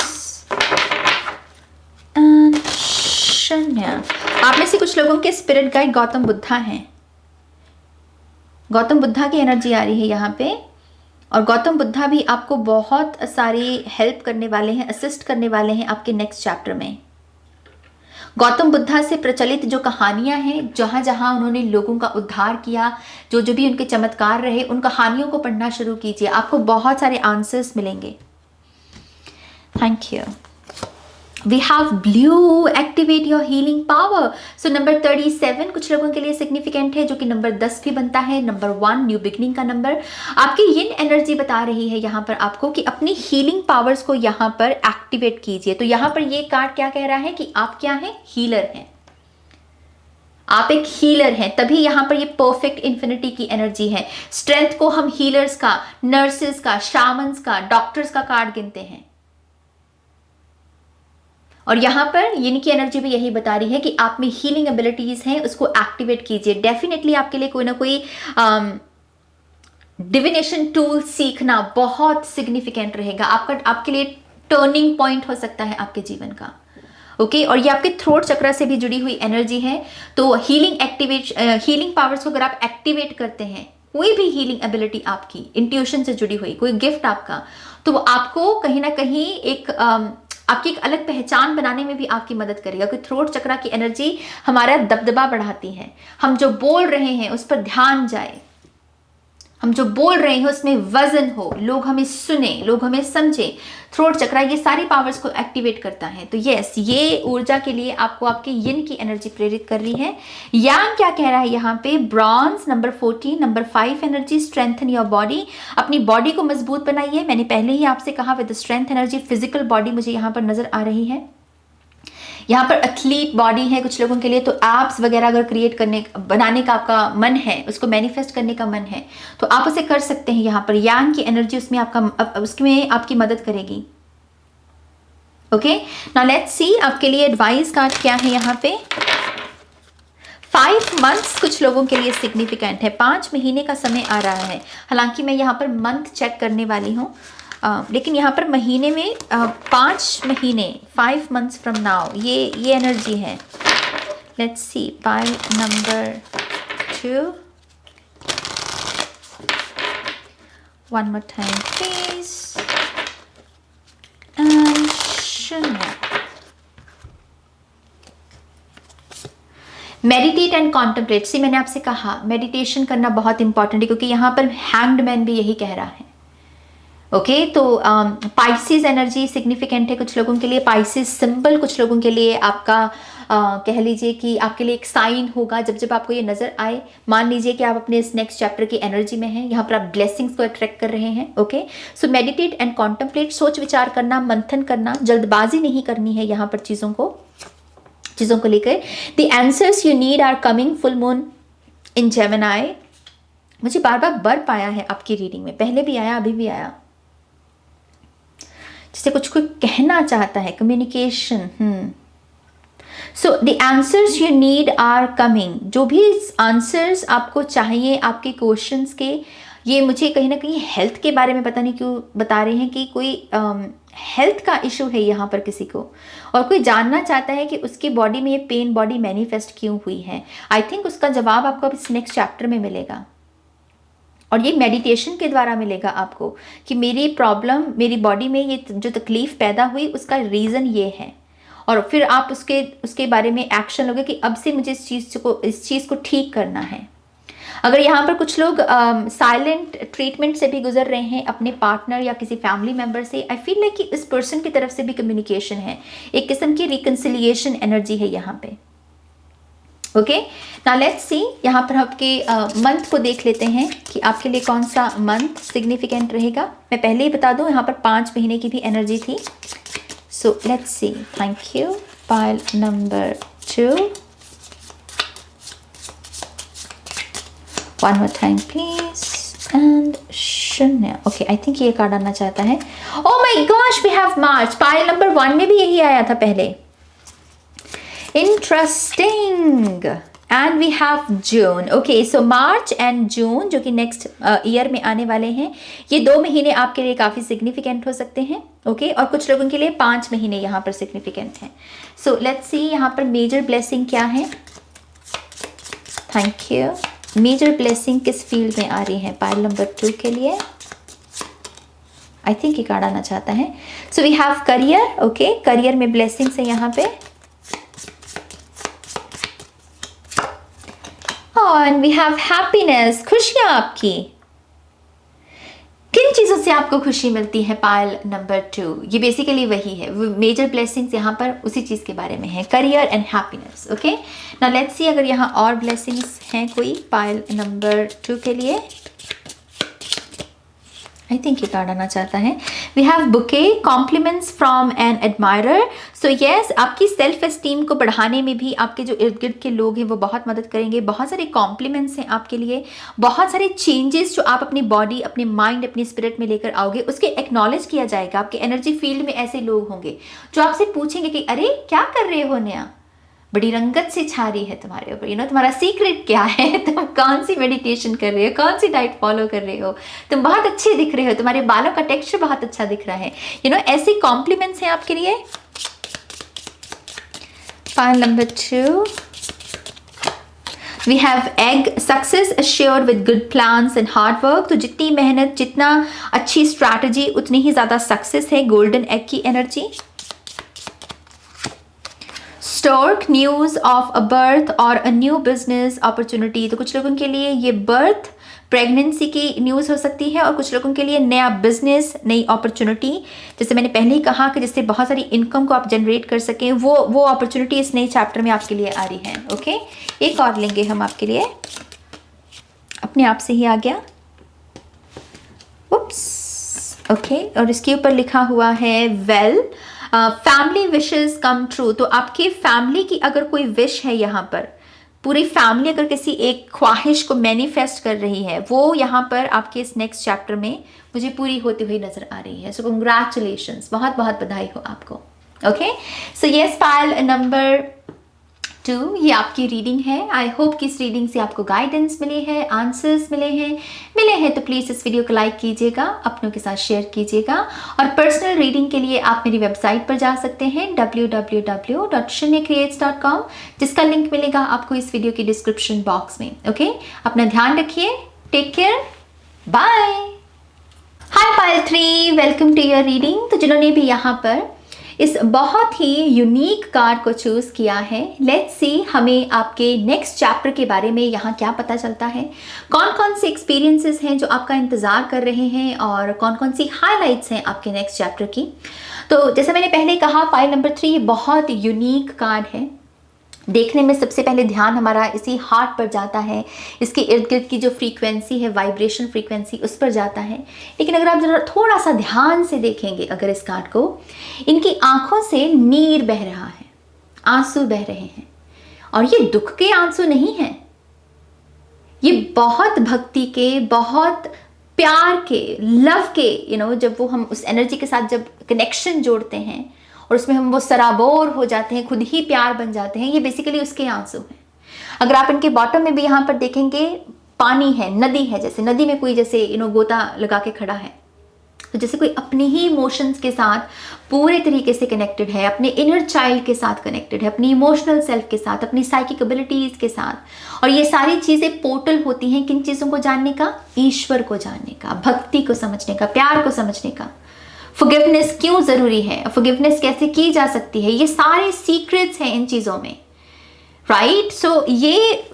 Speaker 1: And शन्या, आप में से कुछ लोगों के स्पिरिट गाइड गौतम बुद्धा हैं। गौतम बुद्धा की एनर्जी आ रही है यहाँ पे, और गौतम बुद्धा भी आपको बहुत सारी हेल्प करने वाले हैं, असिस्ट करने वाले हैं आपके नेक्स्ट चैप्टर में। गौतम बुद्धा से प्रचलित जो कहानियां हैं, जहां जहां उन्होंने लोगों का उद्धार किया, जो जो भी उनके चमत्कार रहे, उन कहानियों को पढ़ना शुरू कीजिए, आपको बहुत सारे आंसर्स मिलेंगे। Thank you. We have blue, activate your healing power. So number 37 कुछ लोगों के लिए सिग्निफिकेंट है, जो कि नंबर 10 भी बनता है। नंबर 1 न्यू बिगनिंग का नंबर। आपकी यिन एनर्जी बता रही है यहाँ पर आपको कि अपनी हीलिंग पावर्स को यहाँ पर एक्टिवेट कीजिए। तो यहाँ पर ये कार्ड क्या कह रहा है कि आप क्या हैं, हीलर हैं। आप एक हीलर हैं, तभी यहाँ पर ये परफेक्ट इन्फिनिटी की एनर्जी है। स्ट्रेंथ को हम हीलर्स का, नर्सेस का, शामन्स का, डॉक्टर्स का कार्ड गिनते हैं, और यहाँ पर यिन की एनर्जी भी यही बता रही है कि आप में हीलिंग एबिलिटीज हैं, उसको एक्टिवेट कीजिए। डेफिनेटली आपके लिए कोई ना कोई डिविनेशन टूल सीखना बहुत सिग्निफिकेंट रहेगा। आपके लिए टर्निंग पॉइंट हो सकता है आपके जीवन का। ओके और ये आपके थ्रोट चक्र से भी जुड़ी हुई एनर्जी है। तो हीलिंग पावर्स को अगर आप एक्टिवेट करते हैं, कोई भी हीलिंग एबिलिटी आपकी इंट्यूशन से जुड़ी हुई, कोई गिफ्ट आपका, तो वो आपको कहीं ना कहीं आपकी एक अलग पहचान बनाने में भी आपकी मदद करेगा। क्योंकि थ्रोट चक्र की एनर्जी हमारा दबदबा बढ़ाती है। हम जो बोल रहे हैं उस पर ध्यान जाए, हम जो बोल रहे हैं उसमें वजन हो, लोग हमें सुने, लोग हमें समझे। थ्रोट चक्र ये सारी पावर्स को एक्टिवेट करता है। तो यस, ये ऊर्जा के लिए आपको आपके यिन की एनर्जी प्रेरित कर रही है। यांग क्या कह रहा है यहाँ पे? Bronze number 14, number 5 energy, strengthen your body. अपनी बॉडी को मजबूत बनाइए। मैंने पहले ही आपसे कहा with strength energy physical body मुझे यहाँ पर नजर आ रही है। यहाँ पर एथलीट बॉडी है कुछ लोगों के लिए, तो एप्स वगैरह अगर बनाने का आपका मन है, उसको मैनिफेस्ट करने का मन है, तो आप उसे कर सकते हैं। यहाँ पर यांग की एनर्जी उसमें आपकी मदद करेगी। ओके, नाउ लेट्स सी आपके लिए एडवाइस कार्ड क्या है यहाँ पे। 5 मंथ्स कुछ लोगों के लिए सिग्निफिकेंट है। 5 महीने का समय आ रहा है। हालांकि मैं यहाँ पर मंथ चेक करने वाली हूँ, लेकिन यहाँ पर महीने में 5 महीने, 5 मंथ्स फ्रॉम नाउ, ये एनर्जी है। Let's see pile number 2, one more time please, and शून्य। Meditate and contemplate. सी मैंने आपसे कहा मेडिटेशन करना बहुत इंपॉर्टेंट है, क्योंकि यहाँ पर हैंग्ड मैन भी यही कह रहा है। ओके तो पाइसिस एनर्जी सिग्निफिकेंट है कुछ लोगों के लिए। पाइसिस सिंबल कुछ लोगों के लिए आपका कह लीजिए कि आपके लिए एक साइन होगा। जब आपको ये नजर आए, मान लीजिए कि आप अपने इस नेक्स्ट चैप्टर की एनर्जी में हैं, यहाँ पर आप ब्लेसिंग्स को अट्रैक्ट कर रहे हैं। Okay so meditate and contemplate, सोच विचार करना, मंथन करना, जल्दबाजी नहीं करनी है यहाँ पर चीज़ों को लेकर। The answers you need are coming, full moon in Gemini. मुझे बार बार बर्प आया है आपकी रीडिंग में, पहले भी आया, अभी भी आया, जिसे कुछ कोई कहना चाहता है, communication. So the answers you need are coming. जो भी आंसर्स आपको चाहिए आपके क्वेश्चंस के, ये मुझे कहीं ना कहीं हेल्थ के बारे में पता नहीं क्यों बता रहे हैं कि कोई हेल्थ का इशू है यहाँ पर किसी को, और कोई जानना चाहता है कि उसकी बॉडी में ये पेन बॉडी मैनिफेस्ट क्यों हुई है। आई थिंक उसका जवाब आपको इस नेक्स्ट चैप्टर में मिलेगा, और ये मेडिटेशन के द्वारा मिलेगा आपको कि मेरी प्रॉब्लम, मेरी बॉडी में ये जो तकलीफ पैदा हुई उसका रीज़न ये है, और फिर आप उसके बारे में एक्शन लोगे कि अब से मुझे इस चीज़ को ठीक करना है। अगर यहाँ पर कुछ लोग साइलेंट ट्रीटमेंट से भी गुजर रहे हैं अपने पार्टनर या किसी फैमिली मेम्बर से, आई फील लाइक कि इस पर्सन की तरफ से भी कम्युनिकेशन है, एक किस्म की रिकन्सिलिएशन एनर्जी है यहाँ पे। ओके नाउ लेट्स सी, यहाँ पर आपके मंथ को देख लेते हैं कि आपके लिए कौन सा मंथ सिग्निफिकेंट रहेगा। मैं पहले ही बता दूँ यहाँ पर 5 महीने की भी एनर्जी थी। So let's see, thank you. Pile number 2, one more time please, and शून्य। ओके आई थिंक ये कार्ड आना चाहता है। Oh my gosh, we have March. Pile number 1 में भी यही आया था पहले। Interesting. And we have June. Okay so March and June जो कि नेक्स्ट ईयर में आने वाले हैं, ये 2 महीने आपके लिए काफ़ी सिग्निफिकेंट हो सकते हैं। ओके और कुछ लोगों के लिए 5 महीने यहाँ पर सिग्निफिकेंट हैं। सो लेट्स सी यहाँ पर मेजर ब्लेसिंग क्या है। Thank you. मेजर ब्लेसिंग किस फील्ड में आ रही है पाइल नंबर 2 के लिए? आई थिंक ये कार्ड आना चाहता है। So we have career. Okay career में ब्लेसिंग्स है यहाँ पे। एंड वी हैव हैप्पीनेस, खुशियां आपकी। किन चीज़ों से आपको खुशी मिलती है पाइल नंबर 2? ये बेसिकली वही है, मेजर ब्लेसिंग्स यहाँ पर उसी चीज़ के बारे में है, career and happiness. Okay now let's see अगर यहाँ और ब्लेसिंग्स हैं कोई पाइल नंबर 2 के लिए। आई थिंक ये कार्ड आना चाहता है। We have bouquet, compliments from an admirer. So yes आपकी सेल्फ एस्टीम को बढ़ाने में भी आपके जो इर्द गिर्द के लोग हैं वो बहुत मदद करेंगे। बहुत सारे कॉम्प्लीमेंट्स हैं आपके लिए, बहुत सारे चेंजेस जो आप अपनी बॉडी, अपने माइंड, अपनी स्पिरिट में लेकर आओगे उसके एक्नॉलेज किया जाएगा। आपके एनर्जी फील्ड में ऐसे लोग होंगे जो आपसे पूछेंगे कि अरे क्या कर रहे हो नया, बड़ी रंगत से छा रही है तुम्हारे ऊपर। तुम्हारा सीक्रेट क्या है, तुम कौन सी मेडिटेशन कर रहे हो, कौन सी डाइट फॉलो कर रहे हो, तुम बहुत अच्छे दिख रहे हो, तुम्हारे बालों का टेक्सचर बहुत अच्छा दिख रहा है। ऐसे कॉम्प्लीमेंट्स हैं आपके लिए। Pile number 2, we have egg, success assured with good plans and hard work। तो जितनी मेहनत, जितना अच्छी स्ट्रैटेजी, उतनी ही ज़्यादा सक्सेस है। गोल्डन एग की energy. Stork, news of a birth और अ न्यू बिजनेस अपॉर्चुनिटी। तो कुछ लोगों के लिए ये बर्थ, प्रेगनेंसी की न्यूज़ हो सकती है, और कुछ लोगों के लिए नया बिजनेस, नई अपॉर्चुनिटी। जैसे मैंने पहले ही कहा कि जिससे बहुत सारी इनकम को आप जनरेट कर सकें, वो अपॉर्चुनिटी इस नए चैप्टर में आपके लिए आ रही है। ओके, एक और लेंगे हम आपके लिए, अपने आप से ही आ गया। उप्स, ओके, और इसके ऊपर लिखा हुआ है well, family wishes come true. तो आपकी फैमिली की अगर कोई विश है, यहाँ पर पूरी फैमिली अगर किसी एक ख्वाहिश को मैनिफेस्ट कर रही है, वो यहाँ पर आपके इस नेक्स्ट चैप्टर में मुझे पूरी होती हुई नजर आ रही है। सो कंग्रेचुलेशंस, बहुत बहुत बधाई हो आपको। Okay, so yes, file number 2, ये आपकी रीडिंग है। आई होप कि इस रीडिंग से आपको गाइडेंस मिली है, आंसर्स मिले हैं तो प्लीज़ इस वीडियो को लाइक कीजिएगा, अपनों के साथ शेयर कीजिएगा। और पर्सनल रीडिंग के लिए आप मेरी वेबसाइट पर जा सकते हैं www.shunyacreates.com, जिसका लिंक मिलेगा आपको इस वीडियो की डिस्क्रिप्शन बॉक्स में। ओके, अपना ध्यान रखिए, take care, bye. Hi pile 3, welcome to your reading. तो जिन्होंने भी यहाँ पर इस बहुत ही यूनिक कार्ड को चूज किया है, लेट्स सी हमें आपके नेक्स्ट चैप्टर के बारे में यहाँ क्या पता चलता है, कौन कौन से एक्सपीरियंसेस हैं जो आपका इंतज़ार कर रहे हैं, और कौन कौन सी हाइलाइट्स हैं आपके नेक्स्ट चैप्टर की। तो जैसे मैंने पहले कहा, फाइल नंबर 3 बहुत यूनिक कार्ड है। देखने में सबसे पहले ध्यान हमारा इसी हार्ट पर जाता है, इसके इर्द गिर्द की जो फ्रीक्वेंसी है, वाइब्रेशन फ्रीक्वेंसी, उस पर जाता है। लेकिन अगर आप जरा थोड़ा सा ध्यान से देखेंगे अगर इस कार्ड को, इनकी आंखों से नीर बह रहा है, आंसू बह रहे हैं, और ये दुख के आंसू नहीं हैं, ये बहुत भक्ति के, बहुत प्यार के, लव के, जब वो हम उस एनर्जी के साथ जब कनेक्शन जोड़ते हैं और उसमें हम वो सराबोर हो जाते हैं, खुद ही प्यार बन जाते हैं, ये बेसिकली उसके आंसू हैं। अगर आप इनके बॉटम में भी यहाँ पर देखेंगे, पानी है, नदी है, जैसे नदी में कोई जैसे गोता लगा के खड़ा है, तो जैसे कोई अपनी ही इमोशंस के साथ पूरे तरीके से कनेक्टेड है, अपने इनर चाइल्ड के साथ कनेक्टेड है, अपनी इमोशनल सेल्फ के साथ, अपनी साइकिक एबिलिटीज के साथ। और ये सारी चीज़ें पोर्टल होती हैं किन चीज़ों को जानने का? ईश्वर को जानने का, भक्ति को समझने का, प्यार को समझने का। फॉरगिवनेस क्यों ज़रूरी है, फॉरगिवनेस कैसे की जा सकती है, ये सारे सीक्रेट्स हैं इन चीज़ों में, राइट। सो ये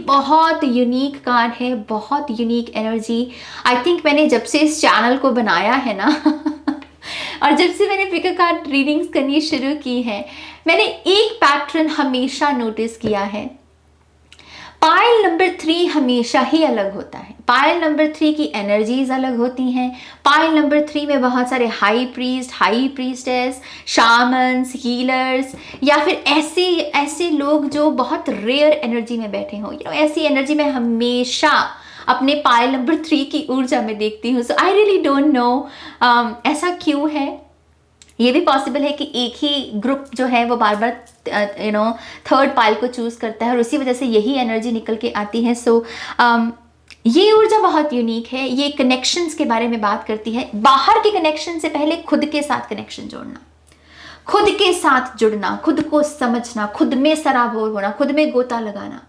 Speaker 1: बहुत यूनिक कार्ड है, बहुत यूनिक एनर्जी। आई थिंक मैंने जब से इस चैनल को बनाया है ना और जब से मैंने पिक अ कार्ड रीडिंग्स करनी शुरू की है, मैंने एक पैटर्न हमेशा नोटिस किया है। पाइल नंबर 3 हमेशा ही अलग होता है। पाइल नंबर 3 की एनर्जीज अलग होती हैं। पाइल नंबर 3 में बहुत सारे high priest, high priestess, shamans, healers, या फिर ऐसे लोग जो बहुत रेयर एनर्जी में बैठे हों। ऐसी एनर्जी में हमेशा अपने पाइल नंबर 3 की ऊर्जा में देखती हूँ। सो आई रियली डोंट नो ऐसा क्यों है। ये भी पॉसिबल है कि एक ही ग्रुप जो है वो बार बार थर्ड पाइल को चूज करता है और उसी वजह से यही एनर्जी निकल के आती है। सो ये ऊर्जा बहुत यूनिक है। ये कनेक्शंस के बारे में बात करती है। बाहर के कनेक्शन से पहले खुद के साथ कनेक्शन जोड़ना, खुद के साथ जुड़ना, खुद को समझना, खुद में सराबोर होना, खुद में गोता लगाना,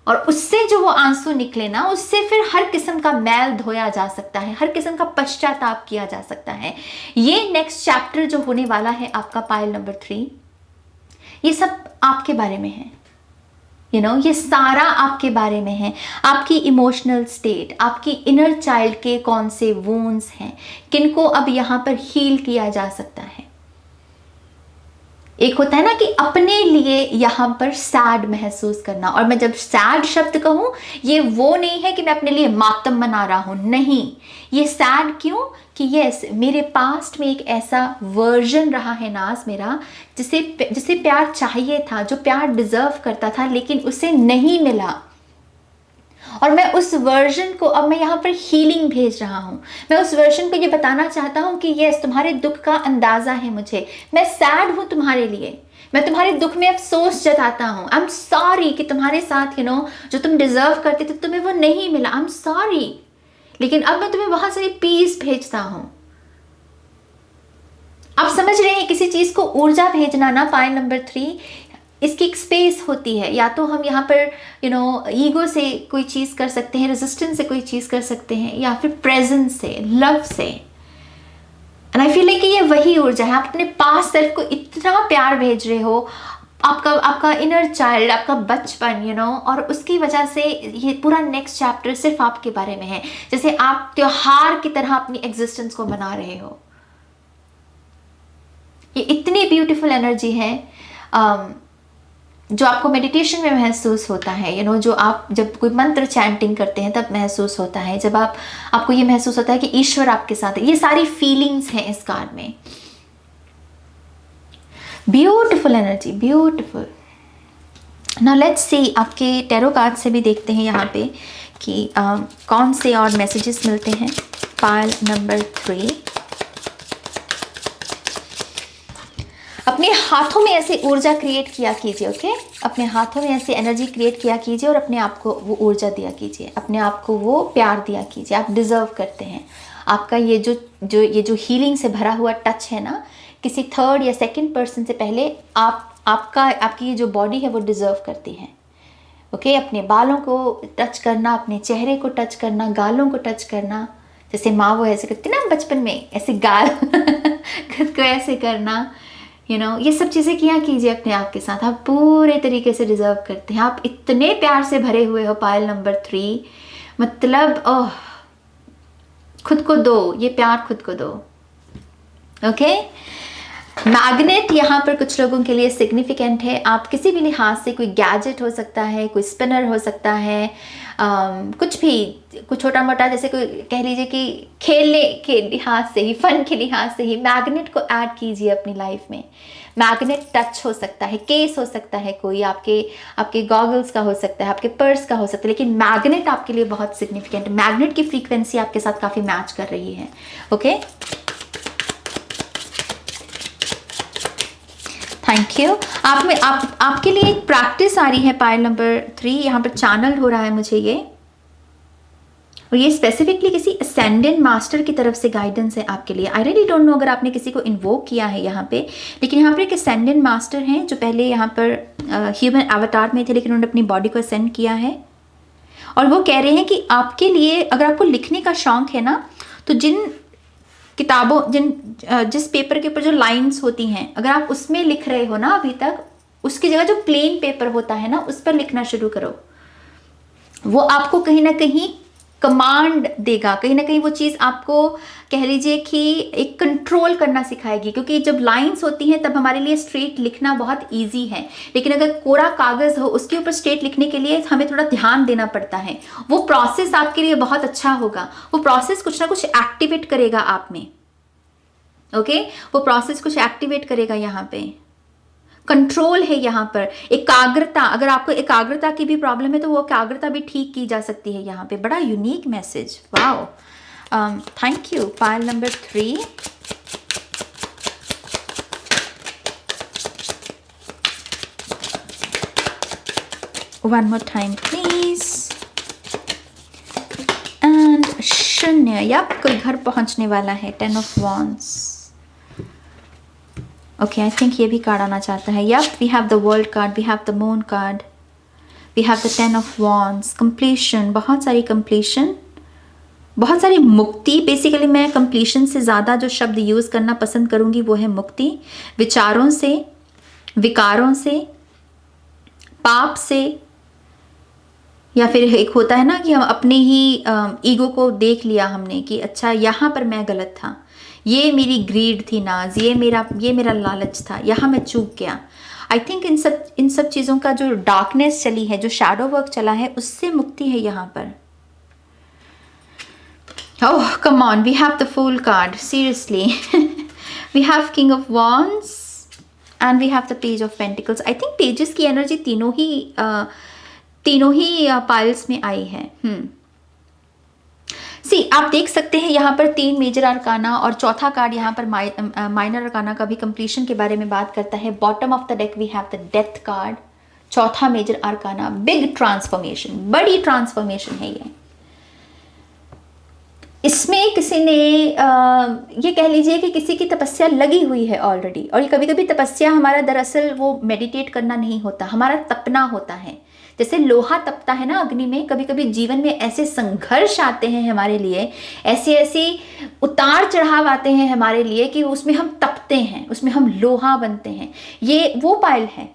Speaker 1: और उससे जो वो आंसू निकले ना, उससे फिर हर किस्म का मैल धोया जा सकता है, हर किस्म का पश्चाताप किया जा सकता है। ये नेक्स्ट चैप्टर जो होने वाला है आपका पाइल नंबर 3, ये सब आपके बारे में है। ये सारा आपके बारे में है। आपकी इमोशनल स्टेट, आपकी इनर चाइल्ड के कौन से वुंड्स हैं, किनको अब यहाँ पर हील किया जा सकता है। एक होता है ना कि अपने लिए यहाँ पर सैड महसूस करना, और मैं जब सैड शब्द कहूँ, ये वो नहीं है कि मैं अपने लिए मातम मना रहा हूँ, नहीं। ये सैड क्यों कि यस, मेरे पास्ट में एक ऐसा वर्जन रहा है नाज मेरा, जिसे प्यार चाहिए था, जो प्यार डिजर्व करता था, लेकिन उसे नहीं मिला। और मैं उस वर्जन को अब मैं यहाँ पर हीलिंग भेज रहा हूँ। मैं उस वर्जन को ये बताना चाहता हूँ कि यस, तुम्हारे दुख का अंदाज़ा है मुझे, मैं सैड हूँ तुम्हारे लिए, मैं तुम्हारे दुख में अफसोस जताता हूँ। आई एम सॉरी कि तुम्हारे साथ जो तुम डिजर्व करते थे तुम्हें वो नहीं मिला। आई एम सॉरी, लेकिन अब मैं तुम्हें बहुत सारी पीस भेजता हूँ। आप समझ रहे हैं, किसी चीज को ऊर्जा भेजना ना, पायल नंबर 3, इसकी एक स्पेस होती है। या तो हम यहाँ पर ईगो से कोई चीज कर सकते हैं, रेजिस्टेंस से कोई चीज कर सकते हैं, या फिर प्रेजेंस से, लव से। एंड आई फील लाइक कि ये वही ऊर्जा है। आप अपने पास सेल्फ को इतना प्यार भेज रहे हो, आपका इनर चाइल्ड, आपका बचपन, और उसकी वजह से ये पूरा नेक्स्ट चैप्टर सिर्फ आपके बारे में है। जैसे आप त्योहार की तरह अपनी एग्जिस्टेंस को मना रहे हो। ये इतनी ब्यूटीफुल एनर्जी है जो आपको मेडिटेशन में महसूस होता है। जो आप जब कोई मंत्र चैंटिंग करते हैं तब महसूस होता है, जब आपको ये महसूस होता है कि ईश्वर आपके साथ है। ये सारी फीलिंग्स हैं इस कार्ड में। Beautiful energy, beautiful. Now let's see, आपके टैरो कार्ड से भी देखते हैं यहाँ पे कि कौन से और मैसेजेस मिलते हैं। पायल नंबर 3, अपने हाथों में ऐसे ऊर्जा क्रिएट किया कीजिए। ओके, अपने हाथों में ऐसे एनर्जी क्रिएट किया कीजिए और अपने आप को वो ऊर्जा दिया कीजिए, अपने आप को वो प्यार दिया कीजिए। आप डिजर्व करते हैं। आपका ये जो हीलिंग से भरा हुआ टच है ना, किसी थर्ड या सेकंड पर्सन से पहले आपकी ये जो बॉडी है वो डिजर्व करती है। ओके, अपने बालों को टच करना, अपने चेहरे को टच करना, गालों को टच करना, जैसे माँ वो ऐसे करती ना बचपन में, ऐसे गाल खुद को ऐसे करना, ये सब चीज़ें किया कीजिए अपने आप के साथ। आप पूरे तरीके से डिजर्व करते हैं। आप इतने प्यार से भरे हुए हो पायल नंबर 3, मतलब खुद को दो, ये प्यार खुद को दो। ओके, मैग्नेट यहाँ पर कुछ लोगों के लिए सिग्निफिकेंट है। आप किसी भी लिहाज से, कोई गैजेट हो सकता है, कोई स्पिनर हो सकता है, कुछ भी, कुछ छोटा मोटा, जैसे कोई कह लीजिए कि खेलने के लिहाज से ही, फन के लिहाज से ही मैग्नेट को ऐड कीजिए अपनी लाइफ में। मैग्नेट टच हो सकता है, केस हो सकता है, कोई आपके गॉगल्स का हो सकता है, आपके पर्स का हो सकता है, लेकिन मैग्नेट आपके लिए बहुत सिग्निफिकेंट। मैग्नेट की फ्रीक्वेंसी आपके साथ काफ़ी मैच कर रही है। Okay, thank you. आपके लिए एक प्रैक्टिस आ रही है पायल नंबर 3, यहाँ पर चैनल हो रहा है मुझे ये, और ये स्पेसिफिकली किसी असेंडेंट मास्टर की तरफ से गाइडेंस है आपके लिए। आई रियली डोंट नो अगर आपने किसी को इन्वोक किया है यहाँ पे, लेकिन यहाँ पर एक असेंडेंट मास्टर हैं जो पहले यहाँ पर ह्यूमन अवतार में थे, लेकिन उन्होंने अपनी बॉडी को असेंड किया है। और वो कह रहे हैं कि आपके लिए, अगर आपको लिखने का शौक है ना, तो जिस पेपर के ऊपर जो लाइंस होती हैं, अगर आप उसमें लिख रहे हो ना अभी तक, उसकी जगह जो प्लेन पेपर होता है ना, उस पर लिखना शुरू करो। वो आपको कहीं ना कहीं कमांड देगा, कहीं ना कहीं वो चीज़ आपको कह लीजिए कि एक कंट्रोल करना सिखाएगी। क्योंकि जब लाइंस होती हैं तब हमारे लिए स्ट्रेट लिखना बहुत इजी है, लेकिन अगर कोरा कागज़ हो उसके ऊपर स्ट्रेट लिखने के लिए हमें थोड़ा ध्यान देना पड़ता है। वो प्रोसेस आपके लिए बहुत अच्छा होगा। वो प्रोसेस कुछ ना कुछ एक्टिवेट करेगा आप में। ओके, वो प्रोसेस कुछ एक्टिवेट करेगा। यहाँ पे कंट्रोल है, यहाँ पर एकाग्रता। अगर आपको एकाग्रता की भी प्रॉब्लम है तो वो एकाग्रता भी ठीक की जा सकती है यहाँ पे। बड़ा unique message, wow, thank you. Pile number 3, one more time please. And शून्य, या कोई घर पहुंचने वाला है। 10 of wands. Okay, I think ये भी कार्ड आना चाहता है। Yup, we have the world card, we have the moon card, we have the 10 of wands. Completion, बहुत सारी कंप्लीशन, बहुत सारी मुक्ति। बेसिकली मैं कंप्लीशन से ज़्यादा जो शब्द यूज़ करना पसंद करूँगी वो है मुक्ति। विचारों से, विकारों से, पाप से, या फिर एक होता है ना कि हम अपने ही ईगो को देख लिया हमने कि अच्छा यहाँ पर मैं गलत था, ये मेरी ग्रीड थी नाज, ये मेरा लालच था, यहाँ मैं चूक गया। आई थिंक इन सब चीज़ों का जो डार्कनेस चली है, जो शैडो वर्क चला है, उससे मुक्ति है यहाँ पर। Oh come on, we have the fool card, seriously. We have king of wands and we have the page of pentacles. I think pages की एनर्जी तीनों ही पाइल्स में आई है। सी आप देख सकते हैं यहाँ पर 3 मेजर अरकाना और चौथा कार्ड यहाँ पर माइनर अरकाना का भी कंप्लीशन के बारे में बात करता है। Bottom of the deck we have the death card, चौथा मेजर अरकाना, बिग ट्रांसफॉर्मेशन, बड़ी ट्रांसफॉर्मेशन है ये। इसमें किसी ने ये कह लीजिए कि किसी की तपस्या लगी हुई है ऑलरेडी। और ये कभी कभी तपस्या हमारा दरअसल वो मेडिटेट करना नहीं होता, हमारा तपना होता है। जैसे लोहा तपता है ना अग्नि में, कभी कभी जीवन में ऐसे संघर्ष आते हैं हमारे लिए, ऐसे ऐसे उतार चढ़ाव आते हैं हमारे लिए कि उसमें हम तपते हैं, उसमें हम लोहा बनते हैं। ये वो पाइल है।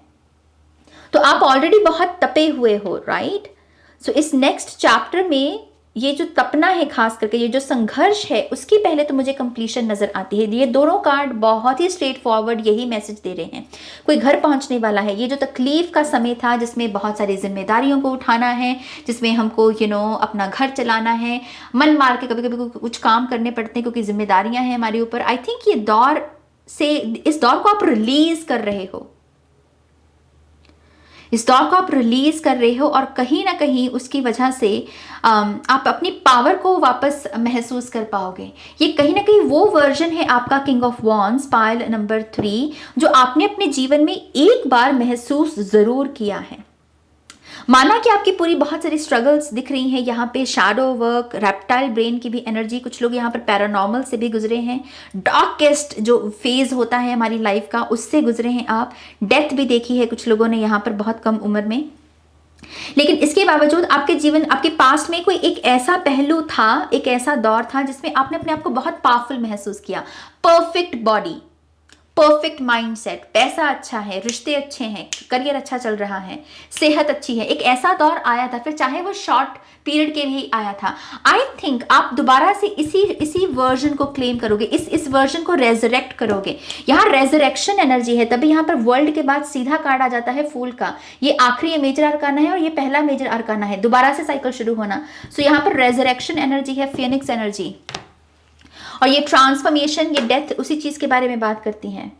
Speaker 1: तो आप ऑलरेडी बहुत तपे हुए हो, राइट। सो इस नेक्स्ट चैप्टर में ये जो तपना है, खास करके ये जो संघर्ष है, उसकी पहले तो मुझे कंप्लीशन नजर आती है। ये दोनों कार्ड बहुत ही स्ट्रेट फॉरवर्ड यही मैसेज दे रहे हैं, कोई घर पहुंचने वाला है। ये जो तकलीफ का समय था जिसमें बहुत सारी जिम्मेदारियों को उठाना है, जिसमें हमको अपना घर चलाना है, मन मार के कभी कभी कुछ काम करने पड़ते हैं क्योंकि जिम्मेदारियां हैं हमारे ऊपर। आई थिंक ये दौर से, इस दौर को आप रिलीज कर रहे हो, इस दौर को आप रिलीज कर रहे हो, और कहीं ना कहीं उसकी वजह से आप अपनी पावर को वापस महसूस कर पाओगे। ये कहीं ना कहीं वो वर्जन है आपका king of wands, pile number 3, जो आपने अपने जीवन में एक बार महसूस जरूर किया है। माना कि आपकी पूरी बहुत सारी स्ट्रगल्स दिख रही हैं यहाँ पे, शैडो वर्क, रेप्टाइल ब्रेन की भी एनर्जी, कुछ लोग यहाँ पर पैरानॉर्मल से भी गुजरे हैं, डार्केस्ट जो फेज होता है हमारी लाइफ का उससे गुजरे हैं आप, डेथ भी देखी है कुछ लोगों ने यहाँ पर बहुत कम उम्र में। लेकिन इसके बावजूद आपके जीवन, आपके पास्ट में कोई एक ऐसा पहलू था, एक ऐसा दौर था जिसमें आपने अपने आप को बहुत पावरफुल महसूस किया। परफेक्ट बॉडी, परफेक्ट माइंडसेट, पैसा अच्छा है, रिश्ते अच्छे हैं, करियर अच्छा चल रहा है, सेहत अच्छी है। एक ऐसा दौर आया था, फिर चाहे वो शॉर्ट पीरियड के लिए आया था। आई थिंक आप दोबारा से इसी वर्जन को क्लेम करोगे, इस वर्जन को रेजरेक्ट करोगे। यहाँ रेजरेक्शन एनर्जी है, तभी यहाँ पर वर्ल्ड के बाद सीधा कार्ड आ जाता है फूल का। ये आखिरी मेजर अरकाना है और ये पहला मेजर अरकाना है, दोबारा से साइकिल शुरू होना। सो यहाँ पर रेजरेक्शन एनर्जी है, फिनिक्स एनर्जी, और ये ट्रांसफॉर्मेशन, ये डेथ, उसी चीज के बारे में बात करती हैं।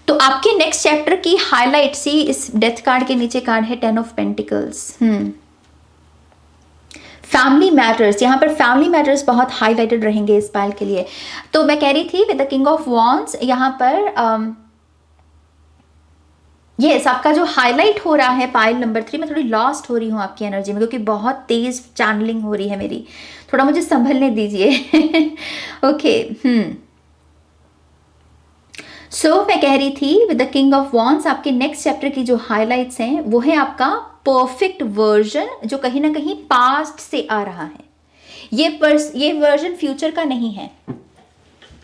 Speaker 1: तो आपके नेक्स्ट चैप्टर की हाईलाइट सी, इस डेथ कार्ड के नीचे कार्ड है 10 ऑफ पेंटिकल्स। फैमिली मैटर्स, यहाँ पर फैमिली मैटर्स बहुत हाईलाइटेड रहेंगे इस पाइल के लिए। तो मैं कह रही थी with the king of wands, यहाँ पर यस आपका जो हाईलाइट हो रहा है पाइल नंबर 3, मैं थोड़ी लॉस्ट हो रही हूँ आपकी एनर्जी में क्योंकि बहुत तेज चैनलिंग हो रही है मेरी, थोड़ा मुझे संभलने दीजिए। ओके। सो मैं कह रही थी with the king of wands, आपके नेक्स्ट चैप्टर की जो हाईलाइट्स हैं वो है आपका परफेक्ट वर्जन, जो कहीं ना कहीं पास्ट से आ रहा है। ये वर्जन फ्यूचर का नहीं है।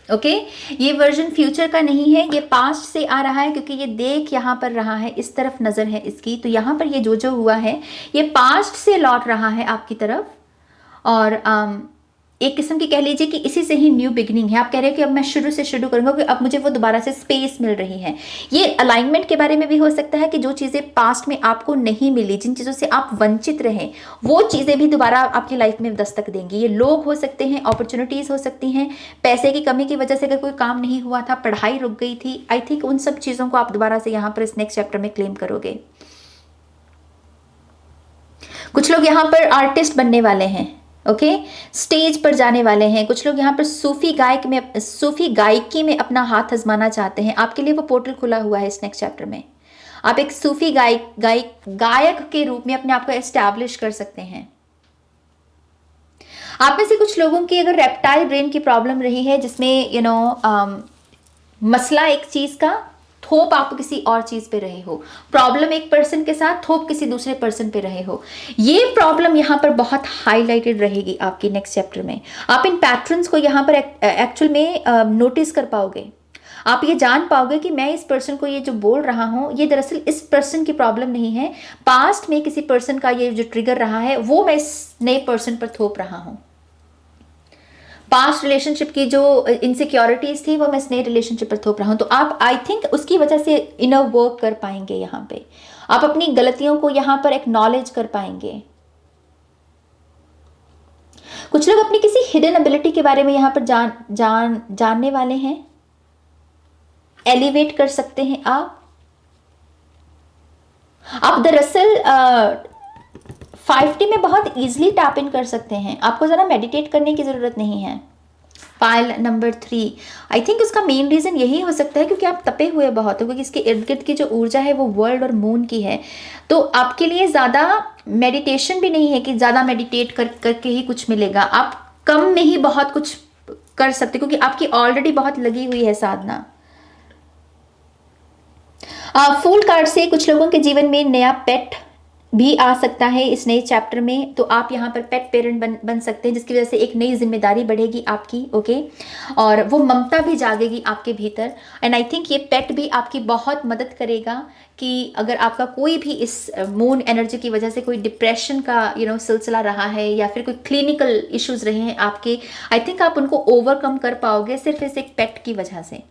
Speaker 1: ओके ये वर्जन फ्यूचर का नहीं है, ये पास्ट से आ रहा है, क्योंकि ये देख यहाँ पर रहा है, इस तरफ नजर है इसकी, तो यहाँ पर ये जो हुआ है ये पास्ट से लौट रहा है आपकी तरफ। और एक किस्म की कह लीजिए कि इसी से ही न्यू बिगिनिंग है। आप कह रहे हो कि अब मैं शुरू से शुरू करूंगा, कि अब मुझे वो दोबारा से स्पेस मिल रही है। ये अलाइनमेंट के बारे में भी हो सकता है कि जो चीज़ें पास्ट में आपको नहीं मिली, जिन चीज़ों से आप वंचित रहे, वो चीज़ें भी दोबारा आपकी लाइफ में दस्तक देंगी। ये लोग हो सकते हैं, अपॉर्चुनिटीज़ हो सकती हैं, पैसे की कमी की वजह से अगर कोई काम नहीं हुआ था, पढ़ाई रुक गई थी, आई थिंक उन सब चीज़ों को आप दोबारा से यहाँ पर इस नेक्स्ट चैप्टर में क्लेम करोगे। कुछ लोग यहाँ पर आर्टिस्ट बनने वाले हैं, ओके स्टेज पर जाने वाले हैं। कुछ लोग यहाँ पर सूफी गायकी में अपना हाथ आजमाना चाहते हैं। आपके लिए वो पोर्टल खुला हुआ है इस नेक्स्ट चैप्टर में। आप एक सूफी गायक के रूप में अपने आप को एस्टैब्लिश कर सकते हैं। आप में से कुछ लोगों की अगर रेप्टाइल ब्रेन की प्रॉब्लम रही है, जिसमें मसला एक चीज का, थोप आप किसी और चीज पे रहे हो, प्रॉब्लम एक पर्सन के साथ, थोप किसी दूसरे पर्सन पे रहे हो, ये प्रॉब्लम यहाँ पर बहुत हाईलाइटेड रहेगी आपकी नेक्स्ट चैप्टर में। आप इन पैटर्न्स को यहाँ पर एक्चुअल में नोटिस कर पाओगे। आप ये जान पाओगे कि मैं इस पर्सन को ये जो बोल रहा हूँ, ये दरअसल इस पर्सन की प्रॉब्लम नहीं है, पास्ट में किसी पर्सन का ये जो ट्रिगर रहा है वो मैं इस नए पर्सन पर थोप रहा हूँ। पास्ट रिलेशनशिप की जो इनसिक्योरिटीज थी वो मैं इस नए रिलेशनशिप पर थोप रहा हूं। तो आप आई थिंक उसकी वजह से इनर वर्क कर पाएंगे। यहाँ पे आप अपनी गलतियों को यहाँ पर एक्नॉलेज कर पाएंगे। कुछ लोग अपनी किसी हिडन एबिलिटी के बारे में यहाँ पर जानने वाले हैं, एलिवेट कर सकते हैं। आप दरअसल 5D में बहुत ईजिली टैप इन कर सकते हैं, आपको ज़रा मेडिटेट करने की ज़रूरत नहीं है। पाइल नंबर 3, आई थिंक उसका मेन रीज़न यही हो सकता है क्योंकि आप तपे हुए बहुत हो, क्योंकि इसके इर्द गिर्द की जो ऊर्जा है वो वर्ल्ड और मून की है। तो आपके लिए ज़्यादा मेडिटेशन भी नहीं है कि ज़्यादा मेडिटेट करके ही कुछ मिलेगा, आप कम में ही बहुत कुछ कर सकते, क्योंकि आपकी ऑलरेडी बहुत लगी हुई है साधना। फूल कार्ड से कुछ लोगों के जीवन में नया पेट भी आ सकता है इस नए चैप्टर में, तो आप यहाँ पर पेट पेरेंट बन सकते हैं, जिसकी वजह से एक नई जिम्मेदारी बढ़ेगी आपकी, ओके। और वो ममता भी जागेगी आपके भीतर, एंड आई थिंक ये पेट भी आपकी बहुत मदद करेगा कि अगर आपका कोई भी इस मून एनर्जी की वजह से कोई डिप्रेशन का सिलसिला रहा है या फिर कोई क्लिनिकल इश्यूज रहे हैं आपके, आई थिंक आप उनको ओवरकम कर पाओगे सिर्फ इस एक पेट की वजह से,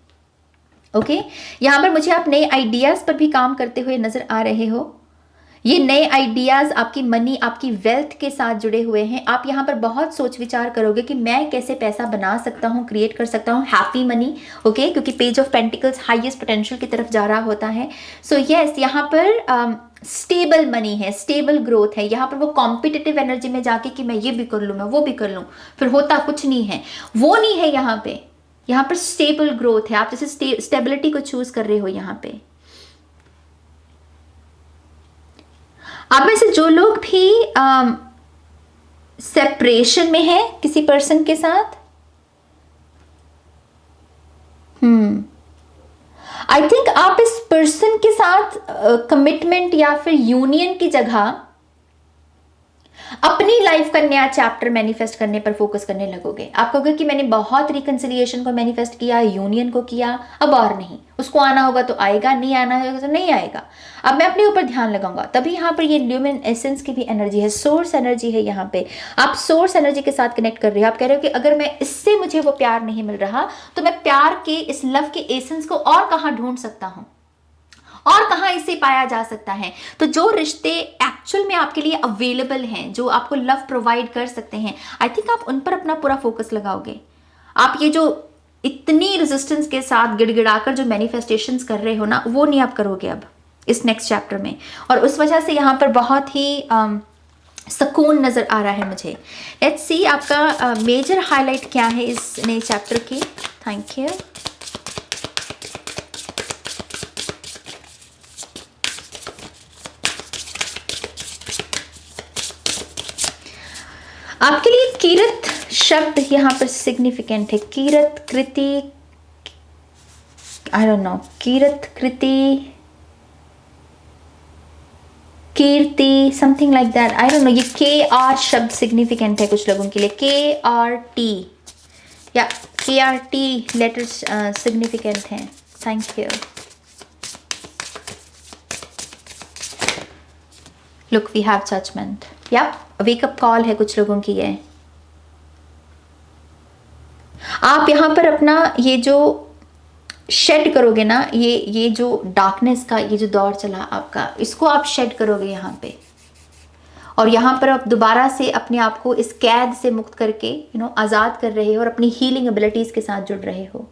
Speaker 1: ओके। यहाँ पर मुझे आप नए आइडियाज़ पर भी काम करते हुए नजर आ रहे हो। ये नए आइडियाज़ आपकी मनी, आपकी वेल्थ के साथ जुड़े हुए हैं। आप यहाँ पर बहुत सोच विचार करोगे कि मैं कैसे पैसा बना सकता हूँ, क्रिएट कर सकता हूँ हैप्पी मनी, ओके, क्योंकि page of pentacles highest potential की तरफ जा रहा होता है। सो यस, यहाँ पर स्टेबल मनी है, स्टेबल ग्रोथ है। यहाँ पर वो कॉम्पिटिटिव एनर्जी में जाके कि मैं ये भी कर लूँ, मैं वो भी कर लूँ, फिर होता कुछ नहीं है, वो नहीं है यहाँ पे। यहाँ पर स्टेबल ग्रोथ है, आप जैसे स्टेबिलिटी को चूज कर रहे हो यहाँ पे। आप में से जो लोग भी सेपरेशन में हैं किसी पर्सन के साथ, आई थिंक आप इस पर्सन के साथ कमिटमेंट या फिर यूनियन की जगह अपनी लाइफ का नया चैप्टर मैनिफेस्ट करने पर फोकस करने लगोगे। आप कहोगे कि मैंने बहुत रिकंसिलिएशन को मैनिफेस्ट किया, यूनियन को किया, अब और नहीं, उसको आना होगा तो आएगा, नहीं आना होगा तो नहीं आएगा, अब मैं अपने ऊपर ध्यान लगाऊंगा। तभी यहाँ पर ये ल्यूमिन एसेंस की भी एनर्जी है, सोर्स एनर्जी है। यहाँ पे आप सोर्स एनर्जी के साथ कनेक्ट कर रहे हो। आप कह रहे हो कि अगर मैं इससे मुझे वो प्यार नहीं मिल रहा तो मैं प्यार के इस लव के एसेंस को और कहाँ ढूंढ सकता हूँ, और कहाँ इसे पाया जा सकता है। तो जो रिश्ते एक्चुअल में आपके लिए अवेलेबल हैं, जो आपको लव प्रोवाइड कर सकते हैं, आई थिंक आप उन पर अपना पूरा फोकस लगाओगे। आप ये जो इतनी रेजिस्टेंस के साथ गिड़गिड़ाकर जो मैनिफेस्टेशंस कर रहे हो ना, वो नहीं आप करोगे अब इस नेक्स्ट चैप्टर में। और उस वजह से यहाँ पर बहुत ही सुकून नजर आ रहा है मुझे। लेट्स सी आपका मेजर हाईलाइट क्या है इस नए चैप्टर की। Thank you. आपके लिए कीरत शब्द यहाँ पर सिग्निफिकेंट है। Kirat Kriti, I don't know, Kirat Kriti, Kirti, something like that, I don't know. ये KR शब्द सिग्निफिकेंट है कुछ लोगों के लिए। KRT या KRT लेटर्स सिग्निफिकेंट हैं। Thank you. Look, we have judgement. या वेकअप कॉल है कुछ लोगों की है। आप यहाँ पर अपना ये जो शेड करोगे ना, ये जो डार्कनेस का ये जो दौर चला आपका, इसको आप शेड करोगे यहाँ पे। और यहाँ पर आप दोबारा से अपने आप को इस कैद से मुक्त करके आज़ाद कर रहे हो और अपनी हीलिंग एबिलिटीज़ के साथ जुड़ रहे हो,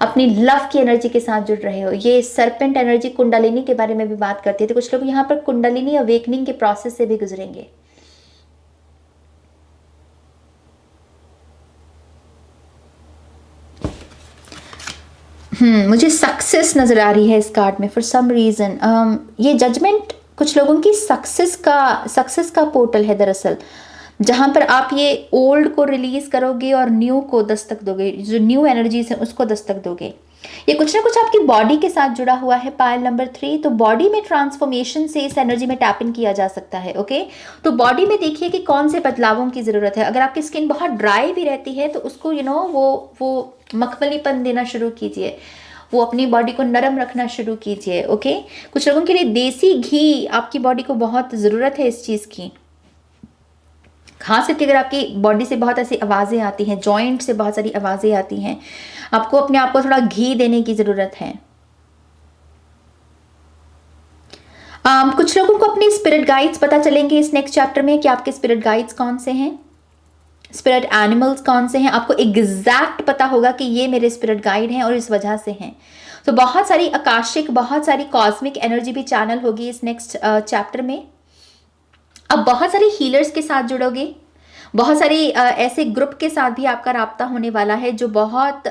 Speaker 1: अपनी लव की एनर्जी के साथ जुड़ रहे हो। ये सरपेंट एनर्जी कुंडलिनी के बारे में भी बात करती है। तो कुछ लोग यहाँ पर कुंडलिनी अवेकनिंग के प्रोसेस से भी गुजरेंगे। मुझे सक्सेस नजर आ रही है इस कार्ड में फॉर सम रीजन। ये जजमेंट कुछ लोगों की सक्सेस का पोर्टल है दरअसल, जहां पर आप ये ओल्ड को रिलीज करोगे और न्यू को दस्तक दोगे, जो न्यू एनर्जीज है उसको दस्तक दोगे। ये कुछ ना कुछ आपकी बॉडी के साथ जुड़ा हुआ है। पायल नंबर 3, तो बॉडी में ट्रांसफॉर्मेशन से इस एनर्जी में टैप इन किया जा सकता है, ओके। तो बॉडी में देखिए कि कौन से बदलावों की ज़रूरत है। अगर आपकी स्किन बहुत ड्राई भी रहती है तो उसको वो मखमलीपन देना शुरू कीजिए, वो अपनी बॉडी को नरम रखना शुरू कीजिए, ओके। कुछ लोगों के लिए देसी घी आपकी बॉडी को बहुत ज़रूरत है इस चीज़ की। खास करके अगर आपकी बॉडी से बहुत ऐसी आवाज़ें आती हैं, जॉइंट से बहुत सारी आवाज़ें आती हैं, आपको अपने आप को थोड़ा घी देने की ज़रूरत है। कुछ लोगों को अपने स्पिरिट गाइड्स पता चलेंगे इस नेक्स्ट चैप्टर में कि आपके स्पिरिट गाइड्स कौन से हैं, स्पिरिट एनिमल्स कौन से हैं। आपको एग्जैक्ट पता होगा कि ये मेरे स्पिरिट गाइड हैं और इस वजह से हैं। तो बहुत सारी आकाशिक, बहुत सारी कॉस्मिक एनर्जी भी चैनल होगी इस नेक्स्ट चैप्टर में। अब बहुत सारे हीलर्स के साथ जुड़ोगे, बहुत सारी ऐसे ग्रुप के साथ भी आपका राब्ता होने वाला है जो बहुत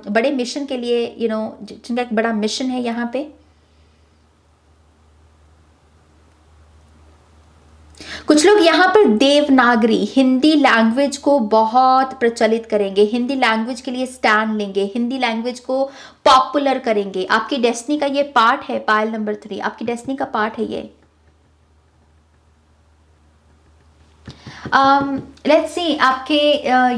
Speaker 1: बड़े मिशन के लिए जिनका एक बड़ा मिशन है यहाँ पे। कुछ लोग यहाँ पर देवनागरी हिंदी लैंग्वेज को बहुत प्रचलित करेंगे, हिंदी लैंग्वेज के लिए स्टैंड लेंगे, हिंदी लैंग्वेज को पॉपुलर करेंगे। आपकी डेस्टिनी का ये पार्ट है, पायल नंबर 3 आपकी डेस्टिनी का पार्ट है ये। लेट्स सी आपके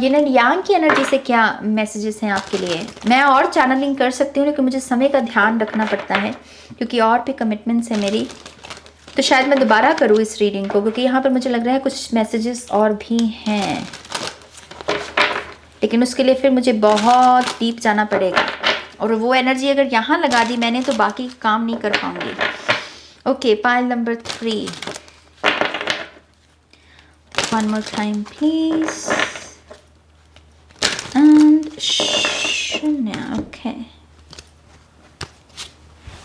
Speaker 1: यिन एंड यांग की एनर्जी से क्या मैसेजेस हैं आपके लिए। मैं और चैनलिंग कर सकती हूँ लेकिन मुझे समय का ध्यान रखना पड़ता है क्योंकि और भी कमिटमेंट्स है मेरी, तो शायद मैं दोबारा करूँ इस रीडिंग को क्योंकि यहाँ पर मुझे लग रहा है कुछ मैसेजेस और भी हैं, लेकिन उसके लिए फिर मुझे बहुत डीप जाना पड़ेगा और वो एनर्जी अगर यहाँ लगा दी मैंने तो बाकी काम नहीं कर पाऊंगी। Okay, pile number 3 one more time please and शून्य। ओके,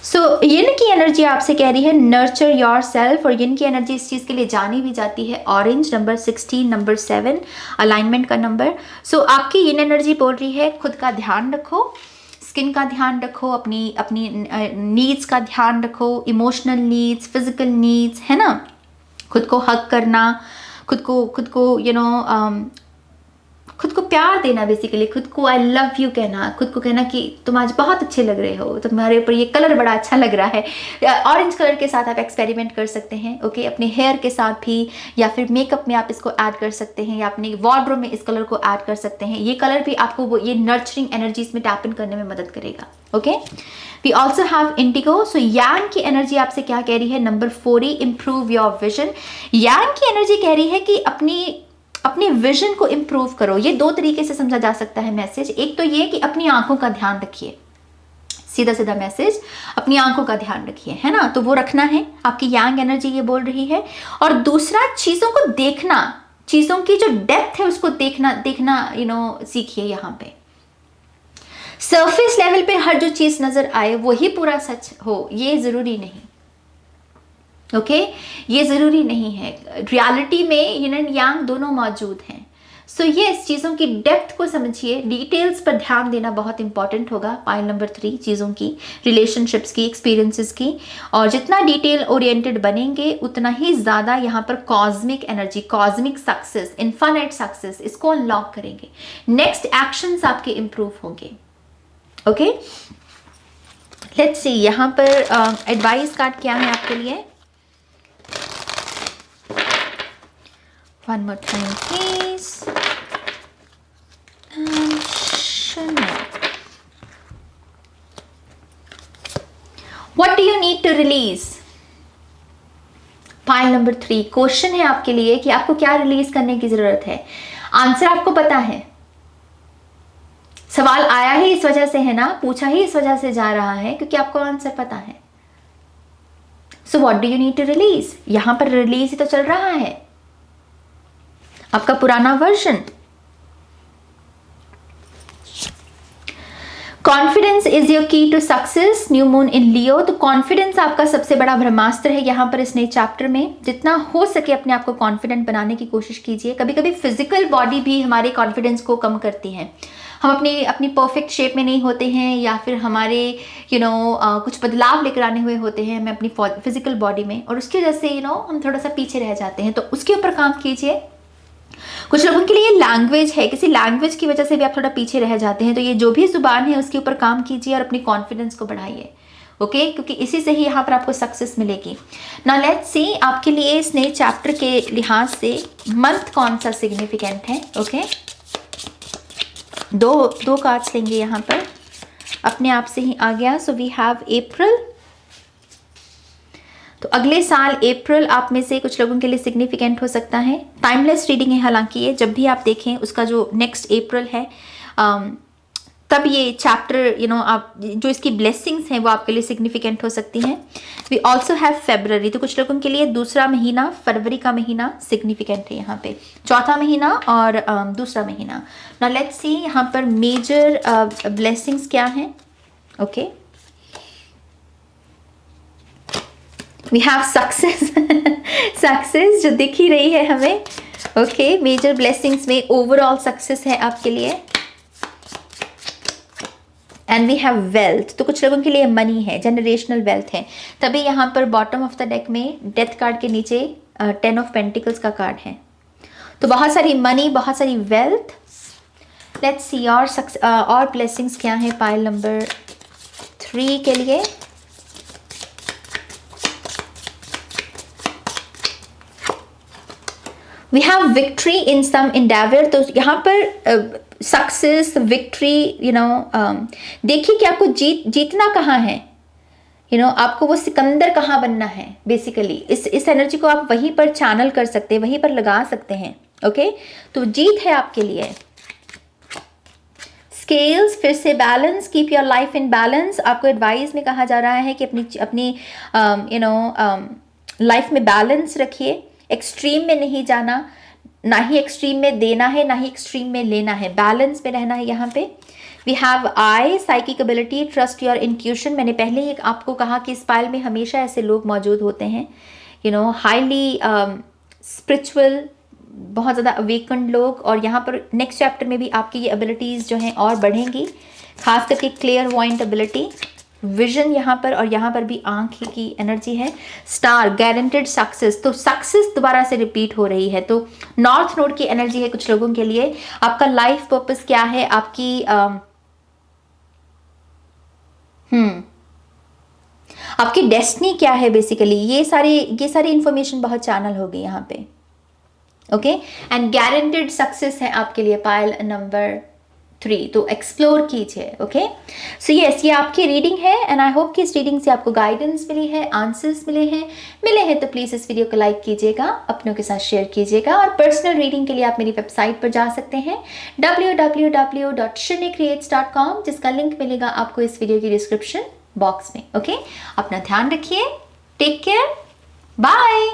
Speaker 1: सो यिन की एनर्जी आपसे कह रही है नर्चर योर सेल्फ, और यिन की एनर्जी इस चीज़ के लिए जानी भी जाती है ऑरेंज नंबर 16 नंबर 7 अलाइनमेंट का नंबर। सो आपकी यिन एनर्जी बोल रही है खुद का ध्यान रखो, स्किन का ध्यान रखो, अपनी नीड्स का ध्यान रखो, इमोशनल नीड्स, फिजिकल नीड्स, है ना, खुद को हक करना, खुद को खुद को प्यार देना, बेसिकली खुद को आई लव यू कहना, खुद को कहना कि तुम आज बहुत अच्छे लग रहे हो, तुम्हारे ऊपर ये कलर बड़ा अच्छा लग रहा है। ऑरेंज कलर के साथ आप एक्सपेरिमेंट कर सकते हैं, ओके, अपने हेयर के साथ भी, या फिर मेकअप में आप इसको ऐड कर सकते हैं, या अपने वार्डरोब में इस कलर को ऐड कर सकते हैं। ये कलर भी आपको वो ये नर्चरिंग एनर्जीज में टैप इन करने में मदद करेगा। Okay, we also have indigo. So yang की एनर्जी आपसे क्या कह रही है, number 4 improve your vision. Yang की एनर्जी कह रही है कि अपने विजन को इम्प्रूव करो। ये दो तरीके से समझा जा सकता है मैसेज। एक तो ये कि अपनी आंखों का ध्यान रखिए, सीधा सीधा मैसेज, अपनी आंखों का ध्यान रखिए, है ना, तो वो रखना है, आपकी यांग एनर्जी ये बोल रही है। और दूसरा, चीजों को देखना, चीजों की जो डेप्थ है उसको देखना सीखिए। यहाँ पे सरफेस लेवल पे हर जो चीज नजर आए वही पूरा सच हो ये जरूरी नहीं। ओके, ये जरूरी नहीं है। रियलिटी में यिन एंड यांग दोनों मौजूद हैं। सो ये इस चीज़ों की डेप्थ को समझिए, डिटेल्स पर ध्यान देना बहुत इंपॉर्टेंट होगा। पाइल नंबर 3 चीज़ों की, रिलेशनशिप्स की, एक्सपीरियंसेस की, और जितना डिटेल ओरिएंटेड बनेंगे उतना ही ज़्यादा यहाँ पर cosmic energy, cosmic success, infinite success, इसको अनलॉक करेंगे। नेक्स्ट एक्शंस आपके इम्प्रूव होंगे। ओके, लेट्स सी यहाँ पर एडवाइस कार्ड क्या है आपके लिए। One more time please. And शून्य। What do you need to release? Pile number 3 question है आपके लिए कि आपको क्या रिलीज करने की जरूरत है। आंसर आपको पता है, सवाल आया ही इस वजह से है ना, पूछा ही इस वजह से जा रहा है क्योंकि आपको आंसर पता है। So what do you need to release? यहां पर रिलीज ही तो चल रहा है, आपका पुराना version. Confidence is your key to success, new moon in Leo. तो कॉन्फिडेंस आपका सबसे बड़ा ब्रह्मास्त्र है यहाँ पर इस नए चैप्टर में। जितना हो सके अपने आप को कॉन्फिडेंट बनाने की कोशिश कीजिए। कभी कभी फिजिकल बॉडी भी हमारे कॉन्फिडेंस को कम करती है। हम अपनी परफेक्ट शेप में नहीं होते हैं, या फिर हमारे कुछ बदलाव लेकर आने हुए होते हैं हमें अपनी फिजिकल बॉडी में, और उसकी वजह से हम थोड़ा सा पीछे रह जाते हैं। तो उसके ऊपर काम कीजिए। कुछ लोगों के लिए लैंग्वेज है, किसी लैंग्वेज की वजह से भी आप थोड़ा पीछे रह जाते हैं, तो ये जो भी जुबान है उसके ऊपर काम कीजिए और अपनी कॉन्फिडेंस को बढ़ाइए। ओके, क्योंकि इसी से ही यहाँ पर आपको सक्सेस मिलेगी। नाउ लेट्स सी आपके लिए इस नए चैप्टर के लिहाज से मंथ कौन सा सिग्निफिकेंट है। ओके, दो कार्ड्स लेंगे यहाँ पर, अपने आप से ही आ गया। सो वी हैव अप्रैल। तो अगले साल अप्रैल आप में से कुछ लोगों के लिए सिग्निफिकेंट हो सकता है। टाइमलेस रीडिंग है, हालांकि ये जब भी आप देखें उसका जो नेक्स्ट अप्रैल है तब ये चैप्टर आप जो इसकी ब्लेसिंग्स हैं वो आपके लिए सिग्निफिकेंट हो सकती हैं। We also have February. तो कुछ लोगों के लिए दूसरा महीना, फरवरी का महीना सिग्निफिकेंट है यहाँ पे, चौथा महीना और दूसरा महीना। नाउ लेट्स सी यहाँ पर मेजर ब्लेसिंग्स क्या हैं। Okay, we have success. Success जो दिख ही रही है हमें। ओके, मेजर ब्लेसिंग्स में ओवरऑल सक्सेस है आपके लिए। एंड वी हैव वेल्थ, तो कुछ लोगों के लिए मनी है, जनरेशनल वेल्थ है। तभी यहाँ पर बॉटम ऑफ द डेक में डेथ कार्ड के नीचे 10 ऑफ पेंटिकल्स का कार्ड है। तो बहुत सारी मनी, बहुत सारी वेल्थ। लेट्स सी और ब्लेसिंग्स क्या है पाइल नंबर 3 के लिए। We have victory in some endeavour, तो यहाँ पर सक्सेस, विक्ट्री, यू नो, देखिए कि आपको जीतना कहाँ है, यू नो, आपको वो सिकंदर कहाँ बनना है। बेसिकली इस एनर्जी को आप वहीं पर चैनल कर सकते हैं, वहीं पर लगा सकते हैं। ओके, तो जीत है आपके लिए। स्केल्स, फिर से balance, keep your life in balance. आपको एडवाइस में कहा जा रहा है कि अपनी यू नो लाइफ में बैलेंस रखिए। एक्सट्रीम में नहीं जाना, ना ही एक्सट्रीम में देना है, ना ही एक्सट्रीम में लेना है, बैलेंस में रहना है यहाँ पे। We have eye, psychic ability, trust your intuition. मैंने पहले ही आपको कहा कि इस पाइल में हमेशा ऐसे लोग मौजूद होते हैं, यू नो, हाईली स्पिरिचुअल, बहुत ज़्यादा अवेकन्ड लोग। और यहाँ पर नेक्स्ट चैप्टर में भी आपकी ये एबिलिटीज़ जो हैं और बढ़ेंगी, खास करके क्लियर वॉइंट एबिलिटी, विजन यहाँ पर, और यहाँ पर भी आंख की एनर्जी है। स्टार, गारंटेड सक्सेस, तो सक्सेस दोबारा से रिपीट हो रही है। तो नॉर्थ नोड की एनर्जी है कुछ लोगों के लिए। आपका लाइफ पर्पस क्या है, आपकी डेस्टिनी क्या है, बेसिकली ये सारी इंफॉर्मेशन बहुत चैनल होगी यहाँ पे। ओके, एंड गारंटेड सक्सेस है आपके लिए पाइल नंबर 3, तो एक्सप्लोर कीजिए। ओके, सो यस, ये आपकी रीडिंग है एंड आई होप कि इस रीडिंग से आपको गाइडेंस मिली है, आंसर्स मिले हैं तो प्लीज़ इस वीडियो को लाइक कीजिएगा, अपनों के साथ शेयर कीजिएगा। और पर्सनल रीडिंग के लिए आप मेरी वेबसाइट पर जा सकते हैं www.shrinecreates.com, जिसका लिंक मिलेगा आपको इस वीडियो की डिस्क्रिप्शन बॉक्स में। ओके, अपना ध्यान रखिए, टेक केयर, बाय।